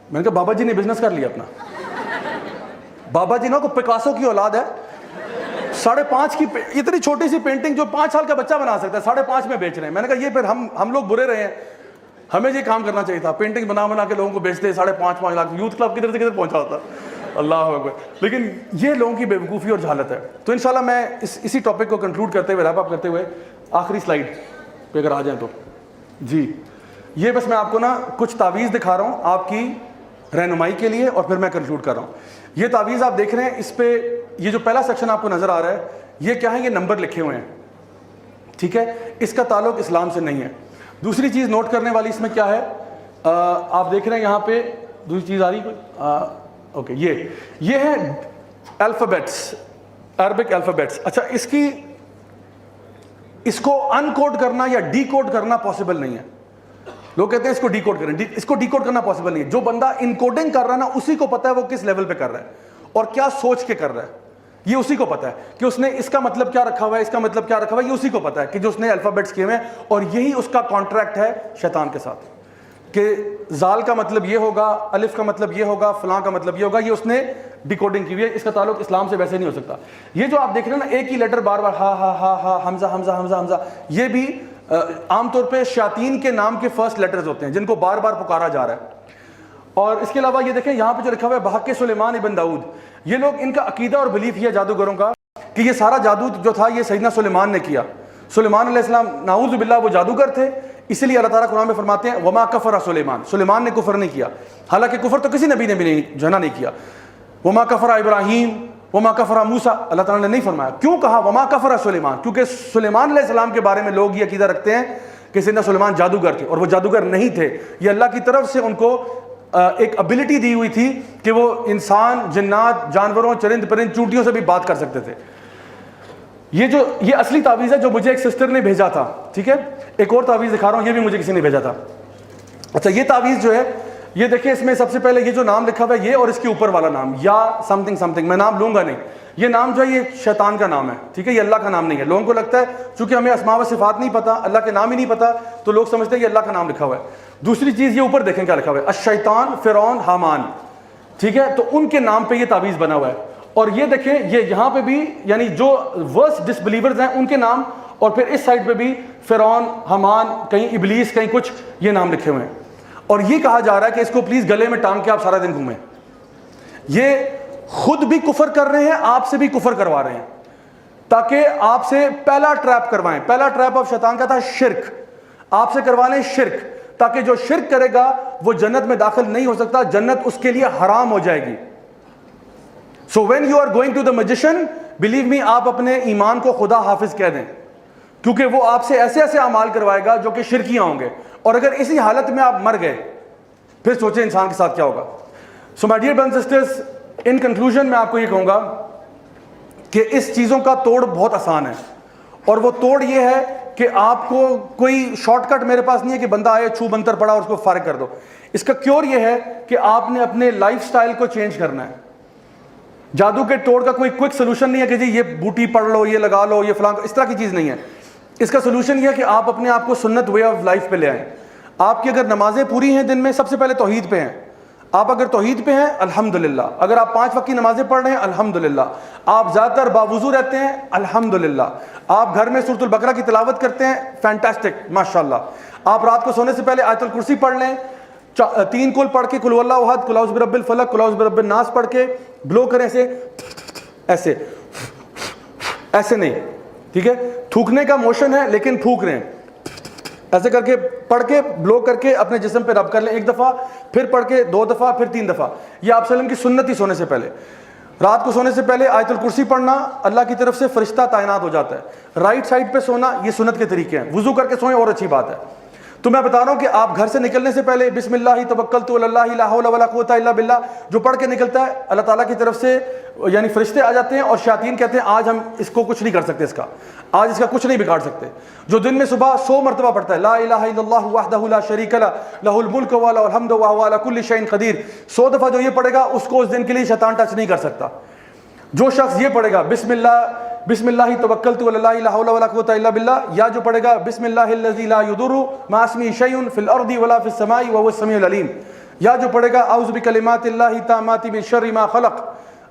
A: میں نے کہا بابا جی نے بزنس کر لیا اپنا. بابا جی نا کو پکاسو کی اولاد ہے, 5.5 کی اتنی چھوٹی سی پینٹنگ جو 5 سال کا بچہ بنا سکتا ہے 5.5 میں بیچ رہے ہیں. میں نے کہا یہ پھر ہم لوگ برے رہے ہیں, ہمیں یہ کام کرنا چاہیے تھا, پینٹنگ بنا کے لوگوں کو بیچتے 5.5 لاکھ. یوتھ کلب کدھر سے کدھر پہنچا ہوتا, اللہ اکبر. لیکن یہ لوگوں کی بیوقوفی اور جہالت ہے. تو انشاءاللہ میں اسی ٹاپک کو کنکلوڈ کرتے ہوئے, ریپ اپ کرتے ہوئے, آخری سلائیڈ پہ اگر آ جائیں تو جی, یہ بس میں آپ کو نا کچھ تعویذ دکھا رہا ہوں آپ کی رہنمائی کے لیے, اور پھر میں کنکلوڈ کر رہا ہوں. یہ تعویذ آپ دیکھ رہے ہیں, اس پہ یہ جو پہلا سیکشن آپ کو نظر آ رہا ہے, یہ کیا ہے, یہ نمبر لکھے ہوئے ہیں, ٹھیک ہے. اس کا تعلق اسلام سے نہیں ہے. دوسری چیز نوٹ کرنے والی اس میں کیا ہے, آپ دیکھ رہے ہیں یہاں پہ دوسری چیز آ رہی کوئی, اوکے, یہ ہے الفابیٹس, عربک الفابیٹس. اچھا اس کو ان کوڈ کرنا یا ڈی کوڈ کرنا پاسبل نہیں ہے. لوگ کہتے ہیں اس کو ڈی کوڈ کریں, اس کو ڈی کوڈ کرنا پاسبل نہیں ہے. جو بندہ ان کوڈنگ کر رہا ہے نا, اسی کو پتا ہے وہ کس لیول پہ کر رہا ہے اور کیا سوچ کے کر رہا ہے. یہ اسی کو پتا ہے کہ اس نے اس کا مطلب کیا رکھا ہوا ہے, اس کا مطلب کیا رکھا ہوا ہے, یہ اسی کو پتا ہے کہ جو اس نے الفابیٹس کیے ہوئے ہیں. اور یہی اس کا کانٹریکٹ ہے شیطان کے ساتھ, کہ زال کا مطلب یہ ہوگا, الف کا مطلب یہ ہوگا, فلاں کا مطلب یہ ہوگا. یہ اس نے ڈیکوڈنگ کی ہوئی ہے. اس کا تعلق اسلام سے ویسے نہیں ہو سکتا. یہ جو آپ دیکھ رہے ہیں نا, ایک ہی لیٹر بار بار ہا ہا ہا ہا, حمزہ حمزہ حمزہ حمزہ, یہ بھی عام طور پہ شیاطین کے نام کے فرسٹ لیٹرز ہوتے ہیں جن کو بار بار پکارا جا رہا ہے. اور اس کے علاوہ یہ دیکھیں یہاں پہ جو لکھا ہوا ہے بحق سلیمان ابن داؤد, یہ لوگ ان کا عقیدہ اور بلیف یہ جادوگروں کا کہ یہ سارا جادو جو تھا یہ سیدنا سلیمان نے کیا. سلیمان علیہ السلام نعوذ باللہ وہ جادوگر تھے, اسی لیے اللہ تعالیٰ قرآن میں فرماتے ہیں وما کفر سلیمان, سلیمان نے کفر نہیں کیا, حالانکہ کفر تو کسی نبی نے بھی نہیں کیا. وما کفر ابراہیم وما کفر موسیٰ, اللہ تعالیٰ نے نہیں فرمایا. کیوں کہا وما کفر سلیمان؟ کیونکہ سلیمان علیہ السلام کے بارے میں لوگ یہ عقیدہ رکھتے ہیں کہ سیدنا سلیمان جادوگر تھے, اور وہ جادوگر نہیں تھے. یہ اللہ کی طرف سے ان کو ایک ابیلٹی دی ہوئی تھی کہ وہ انسان, جنات, جانوروں, چرند پرند, چونٹیوں سے بھی بات کر سکتے تھے. یہ اصلی تعویذ ہے جو مجھے ایک سسٹر نے بھیجا تھا. ٹھیک ہے, ایک اور تعویذ دکھا رہا ہوں, یہ بھی مجھے کسی نے بھیجا تھا. اچھا, یہ تعویذ جو ہے یہ دیکھیں, اس میں سب سے پہلے یہ جو نام لکھا ہوا ہے یہ اور اس کے اوپر والا نام یا سم تھنگ, میں نام لوں گا نہیں. یہ نام جو ہے یہ شیطان کا نام ہے. ٹھیک ہے, یہ اللہ کا نام نہیں ہے. لوگوں کو لگتا ہے چونکہ ہمیں اسماء و صفات نہیں پتا, اللہ کے نام ہی نہیں پتا, تو لوگ سمجھتے ہیں یہ اللہ کا نام لکھا ہوا ہے. دوسری چیز یہ اوپر دیکھیں کیا لکھا ہوا ہے, الشیطان, فرعون, حامان. ٹھیک ہے, تو ان کے نام پہ یہ تعویذ بنا ہوا ہے. اور یہ دیکھیں یہ یہاں پہ بھی یعنی جو ورسٹ ڈسبلیورز ہیں ان کے نام, اور پھر اس سائڈ پہ بھی فرعون, حامان, کہیں ابلیس, کہیں کچھ, یہ نام لکھے ہوئے ہیں. اور یہ کہا جا رہا ہے کہ اس کو پلیز گلے میں ٹانگ کے آپ سارا دن گھومیں. یہ خود بھی کفر کر رہے ہیں, آپ سے بھی کفر کروا رہے ہیں, تاکہ آپ سے پہلا ٹریپ کروائیں. پہلا ٹریپ آف شیطان کا تھا شرک, آپ سے کروا لیں شرک, تاکہ جو شرک کرے گا وہ جنت میں داخل نہیں ہو سکتا, جنت اس کے لیے حرام ہو جائے گی. So when you are going to the magician, believe me, آپ اپنے ایمان کو خدا حافظ کہہ دیں, کیونکہ وہ آپ سے ایسے ایسے اعمال کروائے گا جو کہ شرکیاں ہوں گے. اور اگر اسی حالت میں آپ مر گئے پھر سوچیں انسان کے ساتھ کیا ہوگا. So my dear brothers and sisters, in conclusion میں آپ کو یہ کہوں گا کہ اس چیزوں کا توڑ بہت آسان ہے, اور وہ توڑ یہ ہے کہ آپ کو کوئی شارٹ کٹ میرے پاس نہیں ہے کہ بندہ آئے, چھو منتر پڑا اور اس کو فارغ کر دو. اس کا کیور یہ ہے کہ آپ نے اپنے لائف سٹائل کو چینج کرنا ہے. جادو کے توڑ کا کوئی کوئک سولوشن نہیں ہے کہ جی یہ بوٹی پڑھ لو, یہ لگا لو, یہ فلاں, اس طرح کی چیز نہیں ہے. اس کا سولوشن یہ ہے کہ آپ اپنے آپ کو سنت وے آف لائف پہ لے آئیں. آپ کی اگر نمازیں پوری ہیں دن میں, سب سے پہلے توحید پہ ہیں. آپ اگر توحید پہ ہیں الحمدللہ, اگر آپ 5 وقت کی نمازیں پڑھ رہے ہیں الحمدللہ, آپ زیادہ تر باوضو رہتے ہیں الحمدللہ, آپ گھر میں سورۃ البقرہ کی تلاوت کرتے ہیں فینٹاسٹک ماشاءاللہ, آپ رات کو سونے سے پہلے آیت الکرسی پڑھ لیں, 3 کل پڑھ کے قل واللہ احد, قل اعوذ برب الفلق, قل اعوذ برب الناس پڑھ کے بلو کریں, ایسے ایسے نہیں. ٹھیک ہے, تھوکنے کا موشن ہے لیکن پھونک رہے ہیں, ایسے کر کے پڑھ کے بلو کر کے اپنے جسم پہ رب کر لیں 1 دفعہ, پھر پڑھ کے 2 دفعہ, پھر 3 دفعہ. یہ آپ وسلم کی سنت ہی سونے سے پہلے. رات کو سونے سے پہلے آیت الکرسی پڑھنا, اللہ کی طرف سے فرشتہ تعینات ہو جاتا ہے. رائٹ سائڈ پہ سونا, یہ سنت کے طریقے ہیں. وضو کر کے سوئیں اور اچھی بات ہے. تو میں بتا رہا ہوں کہ آپ گھر سے نکلنے سے پہلے بسم اللہ توکلت علی اللہ لا حول ولا قوت الا باللہ جو پڑھ کے نکلتا ہے, اللہ تعالیٰ کی طرف سے یعنی فرشتے آ جاتے ہیں, اور شیاطین کہتے ہیں آج ہم اس کو کچھ نہیں کر سکتے, آج اس کا کچھ نہیں بگاڑ سکتے. جو دن میں صبح 100 مرتبہ پڑھتا ہے لا الہ الا اللہ وحدہ لا شریک لہ لہ الملک و لہ الحمد وہو علی کل شیء قدیر, 100 دفعہ جو یہ پڑھے گا اس کو اس دن کے لیے شیطان ٹچ نہیں کر سکتا. جو شخص یہ پڑھے گا بسم اللہ توکلت علی اللہ لا حول ولا قوت الا باللہ, یا جو پڑھے گا بسم اللہ الذی لا یضر مع اسمہ شیء فی الارض ولا فی السماء وهو السمیع العلیم, یا جو پڑھے گا اعوذ بکلمات اللہ التامات من شر ما خلق,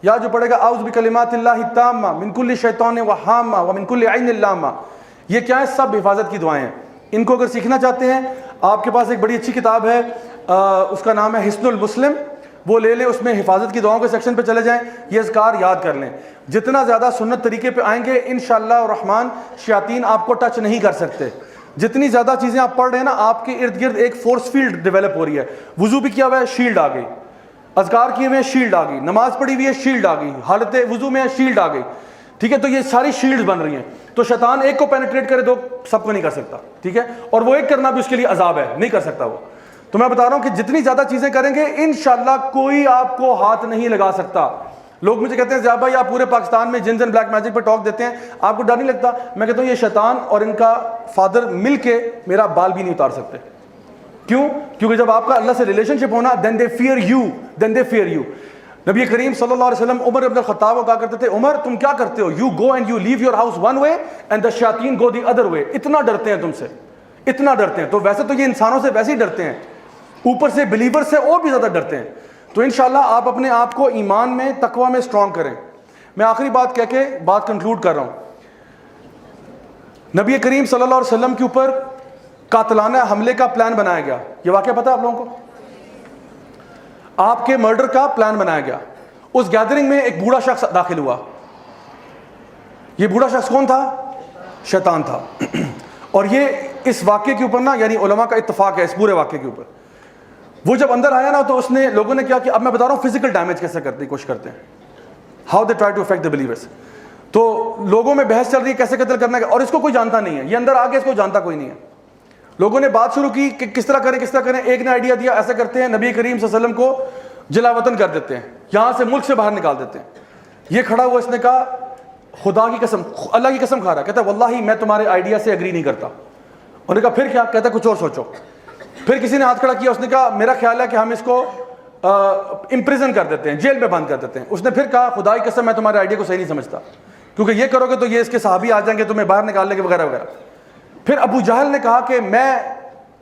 A: یا جو پڑھے گا اعوذ بکلمات اللہ التامہ من کل شیطان وہامہ ومن کل عین لامہ. یہ کیا ہے؟ سب حفاظت کی دعائیں ہیں. ان کو اگر سیکھنا چاہتے ہیں, آپ کے پاس ایک بڑی اچھی کتاب ہے, اس کا نام ہے حصن المسلم, وہ لے لیں, اس میں حفاظت کی دعاؤں کے سیکشن پہ چلے جائیں, یہ اذکار یاد کر لیں. جتنا زیادہ سنت طریقے پہ آئیں گے انشاءاللہ الرحمن شیاطین آپ کو ٹچ نہیں کر سکتے. جتنی زیادہ چیزیں آپ پڑھ رہے ہیں نا, آپ کے ارد گرد ایک فورس فیلڈ ڈیولپ ہو رہی ہے. وضو بھی کیا ہوا ہے, شیلڈ آ گئی, اذکار کیے ہوئے شیلڈ آ گئی, نماز پڑھی ہوئی ہے شیلڈ آ گئی, حالت وضو میں شیلڈ آ گئی. ٹھیک ہے, تو یہ ساری شیلڈز بن رہی ہیں. تو شیطان ایک کو پینیٹریٹ کرے دو سب کو نہیں کر سکتا. ٹھیک ہے, اور وہ ایک کرنا بھی اس کے لیے عذاب ہے, نہیں کر سکتا وہ. تو میں بتا رہا ہوں کہ جتنی زیادہ چیزیں کریں گے انشاءاللہ کوئی آپ کو ہاتھ نہیں لگا سکتا. لوگ مجھے کہتے ہیں زیاد بھائی آپ پورے پاکستان میں جنز اینڈ بلیک میجک پہ ٹاک دیتے ہیں, آپ کو ڈر نہیں لگتا؟ میں کہتا ہوں یہ شیطان اور ان کا فادر مل کے میرا بال بھی نہیں اتار سکتے. کیوں؟ کیونکہ جب آپ کا اللہ سے ریلیشن شپ ہونا, then they fear you. نبی کریم صلی اللہ علیہ وسلم عمر ابن الخطاب کو کہا کرتے تھے, عمر تم کیا کرتے ہو, you go and you leave your house one way and the shayateen go the other way. اتنا ڈرتے ہیں تم سے, اتنا ڈرتے ہیں. تو ویسے تو یہ انسانوں سے ویسے ہی ڈرتے ہیں, اوپر سے بلیور سے اور بھی زیادہ ڈرتے ہیں. تو انشاءاللہ آپ اپنے آپ کو ایمان میں تقوی میں اسٹرانگ کریں. میں آخری بات کہہ کے بات کنکلوڈ کر رہا ہوں. نبی کریم صلی اللہ علیہ وسلم کے اوپر قاتلانہ حملے کا پلان بنایا گیا. یہ واقعہ پتہ ہے آپ لوگوں کو؟ آپ کے مرڈر کا پلان بنایا گیا. اس گیدرنگ میں ایک بوڑھا شخص داخل ہوا. یہ بوڑھا شخص کون تھا؟ شیطان تھا. اور یہ اس واقعے کے اوپر نا یعنی علماء کا اتفاق ہے اس پورے واقعے کے اوپر. وہ جب اندر آیا نا تو اس نے لوگوں نے کیا کہ اب میں بتا رہا ہوں فزیکل ڈیمیج کیسے کرنے کی کوشش کرتے ہیں, how they try to affect the believers. تو لوگوں میں بحث چل رہی ہے کیسے قتل کرنا ہے, اور اس کو کوئی جانتا نہیں ہے. یہ اندر آ کے اس کو جانتا کوئی نہیں ہے. لوگوں نے بات شروع کی کہ کس طرح کریں کس طرح کریں. ایک نے آئیڈیا دیا ایسے کرتے ہیں نبی کریم صلی اللہ علیہ وسلم کو جلا وطن کر دیتے ہیں, یہاں سے ملک سے باہر نکال دیتے ہیں. یہ کھڑا ہوا, اس نے کہا خدا کی قسم, اللہ کی قسم کھا رہا, کہتا ہے واللہ میں تمہارے آئیڈیا سے اگری نہیں کرتا. انہوں نے کہا پھر کیا؟ کہتا ہے کچھ اور سوچو. پھر کسی نے ہاتھ کھڑا کیا, اس نے کہا میرا خیال ہے کہ ہم اس کو امپریزن کر دیتے ہیں, جیل میں بند کر دیتے ہیں. اس نے پھر کہا خدا کی قسم میں تمہارے آئیڈیا کو صحیح نہیں سمجھتا, کیونکہ یہ کرو گے تو یہ اس کے صحابی آ جائیں گے تمہیں باہر نکالنے کے وغیرہ وغیرہ. پھر ابو جہل نے کہا کہ میں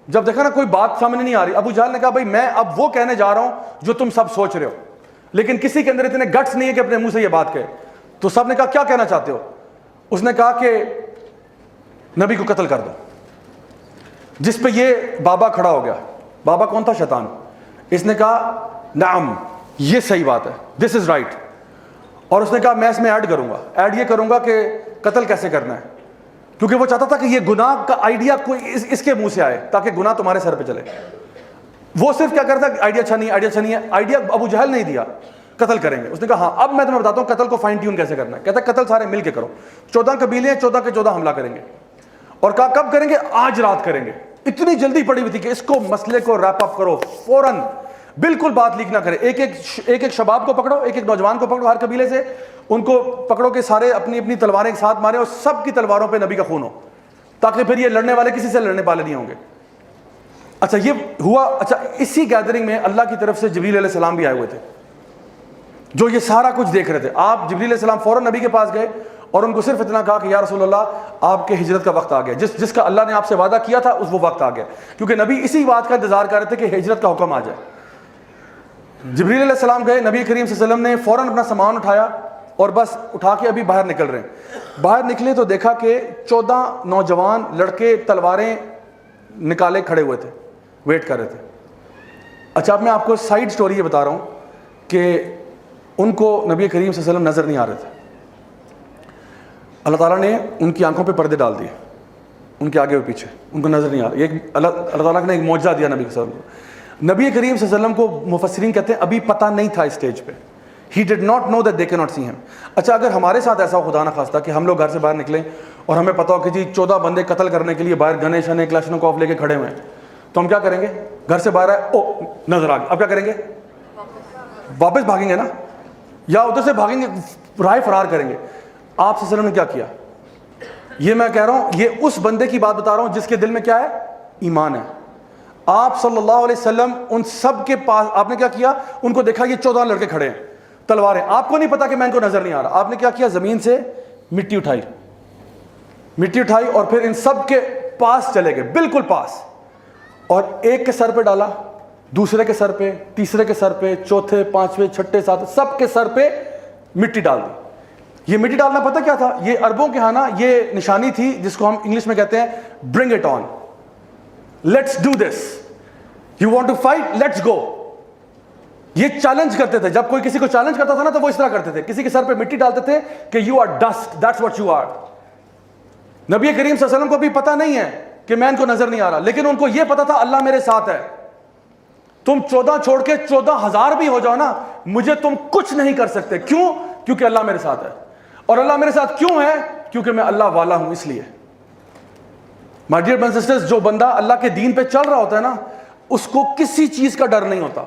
A: جب دیکھا نا کوئی بات سامنے نہیں آ رہی, ابو جہل نے کہا بھائی میں اب وہ کہنے جا رہا ہوں جو تم سب سوچ رہے ہو, لیکن کسی کے اندر اتنے گٹس نہیں ہے کہ اپنے منہ سے یہ بات کہے. تو سب نے کہا کیا کہنا چاہتے ہو؟ اس نے کہا کہ نبی کو قتل کر دو. جس پہ یہ بابا کھڑا ہو گیا. بابا کون تھا؟ شیطان. اس نے کہا نعم یہ صحیح بات ہے, دس از رائٹ. اور اس نے کہا میں اس میں ایڈ کروں گا, ایڈ یہ کروں گا کہ قتل کیسے کرنا ہے, کیونکہ وہ چاہتا تھا کہ یہ گناہ کا آئیڈیا کوئی اس کے منہ سے آئے تاکہ گناہ تمہارے سر پہ چلے. وہ صرف کیا کرتا ہے آئیڈیا اچھا نہیں ہے, آئیڈیا اچھا نہیں ہے. آئیڈیا ابو جہل نہیں دیا, قتل کریں گے. اس نے کہا ہاں اب میں تمہیں بتاتا ہوں قتل کو فائن ٹیون کیسے کرنا ہے. کہتا ہے قتل سارے مل کے کرو, 14 قبیلے ہیں, 14 کے 14 حملہ کریں گے. اور کہا کب کریں گے؟ آج رات کریں گے. اتنی جلدی پڑی ہوئی تھی کہ اس کو مسئلے کو ریپ اپ کرو فوراً, بالکل بات لیک نہ کرے. ایک شباب کو پکڑو, ایک نوجوان کو پکڑو ہر قبیلے سے, ان کو پکڑو کہ سارے اپنی اپنی تلواریں ایک ساتھ مارے اور سب کی تلواروں پہ نبی کا خون ہو, تاکہ پھر یہ لڑنے والے کسی سے لڑنے والے نہیں ہوں گے. اچھا یہ ہوا. اچھا اسی گیدرنگ میں اللہ کی طرف سے جبریل علیہ السلام بھی آئے ہوئے تھے جو یہ سارا کچھ دیکھ رہے تھے. آپ جبریل علیہ السلام فوراً نبی کے پاس گئے اور ان کو صرف اتنا کہا کہ یا رسول اللہ آپ کے ہجرت کا وقت آ گیا, جس کا اللہ نے آپ سے وعدہ کیا تھا وہ وقت آ گیا. کیونکہ نبی اسی بات کا انتظار کر رہے تھے کہ ہجرت کا حکم آ جائے. جبریل علیہ السلام گئے, نبی کریم صلی اللہ علیہ وسلم نے فوراً اپنا سامان اٹھایا اور بس اٹھا کے ابھی باہر نکل رہے ہیں. باہر نکلے تو دیکھا کہ 14 نوجوان لڑکے تلواریں نکالے کھڑے ہوئے تھے, ویٹ کر رہے تھے. اچھا اب میں آپ کو سائیڈ سٹوری یہ بتا رہا ہوں کہ ان کو نبی کریم صلی اللہ علیہ وسلم نظر نہیں آ رہے تھے. اللہ تعالیٰ نے ان کی آنکھوں پہ پردے ڈال دیے, ان کے آگے و پیچھے, ان کو نظر نہیں آ رہا. یہ اللہ تعالیٰ نے ایک معجزہ دیا نبی صلی اللہ علیہ وسلم کو. نبی کریم صلی اللہ علیہ وسلم کو مفسرین کہتے ہیں ابھی پتہ نہیں تھا اسٹیج پہ, he did not know that they cannot see him. اچھا اگر ہمارے ساتھ ایسا ہو خدا نہ خواستہ کہ ہم لوگ گھر سے باہر نکلیں اور ہمیں پتہ ہو کہ جی 14 بندے قتل کرنے کے لیے باہر گنے شنے کلاشنوں کو لے کے کھڑے ہوئے ہیں, تو ہم کیا کریں گے؟ گھر سے باہر آئے, او نظر آ گیا, اب کیا کریں گے؟ واپس بھاگیں گے نا, یا ادھر سے بھاگیں گے, راہ فرار کریں گے. آپ صلی اللہ علیہ وسلم نے کیا کیا؟ یہ میں کہہ رہا ہوں, یہ اس بندے کی بات بتا رہا ہوں جس کے دل میں کیا ہے؟ ایمان ہے. آپ صلی اللہ علیہ وسلم ان سب کے پاس آپ نے کیا کیا؟ ان کو دیکھا یہ 14 لڑکے کھڑے ہیں تلواریں, آپ کو نہیں پتا کہ میں ان کو نظر نہیں آ رہا. آپ نے کیا کیا؟ زمین سے مٹی اٹھائی اور پھر ان سب کے پاس چلے گئے, بالکل پاس, اور ایک کے سر پہ ڈالا, دوسرے کے سر پہ, تیسرے کے سر پہ, چوتھے, پانچویں, چھٹے, ساتھ, سب کے سر پہ مٹی ڈال دی. یہ مٹی ڈالنا پتہ کیا تھا؟ یہ عربوں کے ہاں نا یہ نشانی تھی جس کو ہم انگلش میں کہتے ہیں bring it on, let's do this, you want to fight, let's go. یہ چیلنج کرتے تھے, جب کوئی کسی کو چیلنج کرتا تھا نا تو وہ اس طرح کرتے تھے, کسی کے سر پہ مٹی ڈالتے تھے کہ you are dust, that's what you are. نبی کریم صلی اللہ علیہ وسلم کو بھی پتہ نہیں ہے کہ میں ان کو نظر نہیں آ رہا, لیکن ان کو یہ پتا تھا اللہ میرے ساتھ ہے. تم 14 چھوڑ کے 14,000 بھی ہو جاؤ نا, مجھے تم کچھ نہیں کر سکتے. کیوں؟ کیونکہ اللہ میرے ساتھ ہے. اور اللہ میرے ساتھ کیوں ہے؟ کیونکہ میں اللہ والا ہوں, اس لیے. مائی ڈیئر برادرز اینڈ سسٹرز, جو بندہ اللہ کے دین پہ چل رہا ہوتا ہے نا اس کو کسی چیز کا ڈر نہیں ہوتا.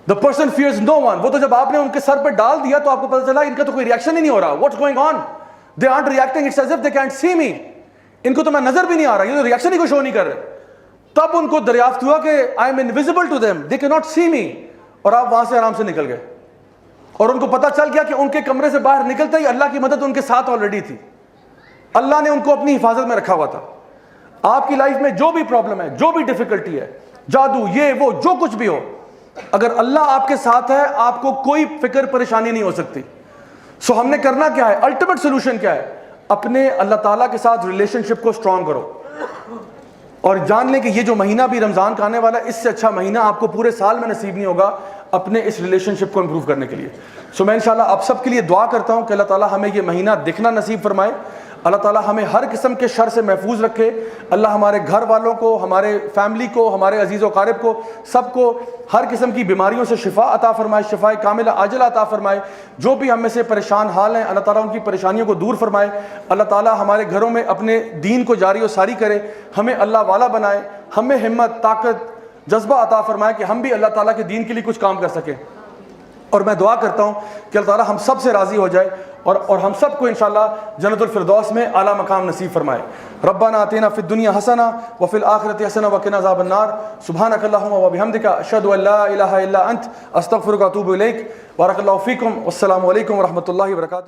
A: The person fears no one. وہ تو جب آپ نے ان کے سر پہ ڈال دیا تو آپ کو پتا چلا ان کا تو کوئی ریئیکشن ہی نہیں ہو رہا. What's going on? They aren't reacting. It's as if they can't see me. ان کو تو میں نظر بھی نہیں آ رہا, یہ تو ریئیکشن ہی کو شو نہیں کر رہے. تب ان کو دریافت ہوا کہ I am invisible to them. They cannot see me. اور آپ وہاں سے آرام سے نکل گئے. اور ان کو پتا چل گیا کہ ان کے کمرے سے باہر نکلتے ہی اللہ کی مدد ان کے ساتھ آلریڈی تھی. اللہ نے ان کو اپنی حفاظت میں رکھا ہوا تھا. آپ کی لائف میں جو بھی پرابلم ہے, جو بھی ڈیفیکلٹی ہے, جادو, یہ وہ, جو کچھ بھی ہو, اگر اللہ آپ کے ساتھ ہے آپ کو کوئی فکر پریشانی نہیں ہو سکتی. سو ہم نے کرنا کیا ہے؟ الٹیمیٹ سولوشن کیا ہے؟ اپنے اللہ تعالیٰ کے ساتھ ریلیشن شپ کو اسٹرانگ کرو، اور جان لیں کہ یہ جو مہینہ بھی رمضان کا آنے والا ہے، اس سے اچھا مہینہ آپ کو پورے سال میں نصیب نہیں ہوگا اپنے اس ریلیشن شپ کو امپروو کرنے کے لیے۔ سو میں انشاءاللہ آپ سب کے لیے دعا کرتا ہوں کہ اللہ تعالیٰ ہمیں یہ مہینہ دیکھنا نصیب فرمائے، اللہ تعالیٰ ہمیں ہر قسم کے شر سے محفوظ رکھے، اللہ ہمارے گھر والوں کو، ہمارے فیملی کو، ہمارے عزیز و اقارب کو، سب کو ہر قسم کی بیماریوں سے شفا عطا فرمائے، شفا کاملہ عاجلہ عطا فرمائے۔ جو بھی ہم میں سے پریشان حال ہیں، اللہ تعالیٰ ان کی پریشانیوں کو دور فرمائے، اللہ تعالیٰ ہمارے گھروں میں اپنے دین کو جاری و ساری کرے، ہمیں اللہ والا بنائے، ہمیں ہمت، طاقت، جذبہ عطا فرمائے کہ ہم بھی اللہ تعالیٰ کے دین کے لیے کچھ کام کر سکیں۔ اور میں دعا کرتا ہوں کہ اللہ تعالیٰ ہم سب سے راضی ہو جائے اور ہم سب کو انشاءاللہ جنت الفردوس میں اعلیٰ مقام نصیب فرمائے۔ ربنا آتنا فی الدنیا حسنہ وفی الآخرۃ حسنہ وقنا عذاب النار، سبحانک اللہم وبحمدک، اشہد ان لا الہ الا انت، استغفرک واتوب الیک۔ بارک اللہ فیکم، والسلام علیکم ورحمۃ اللہ وبرکاتہ۔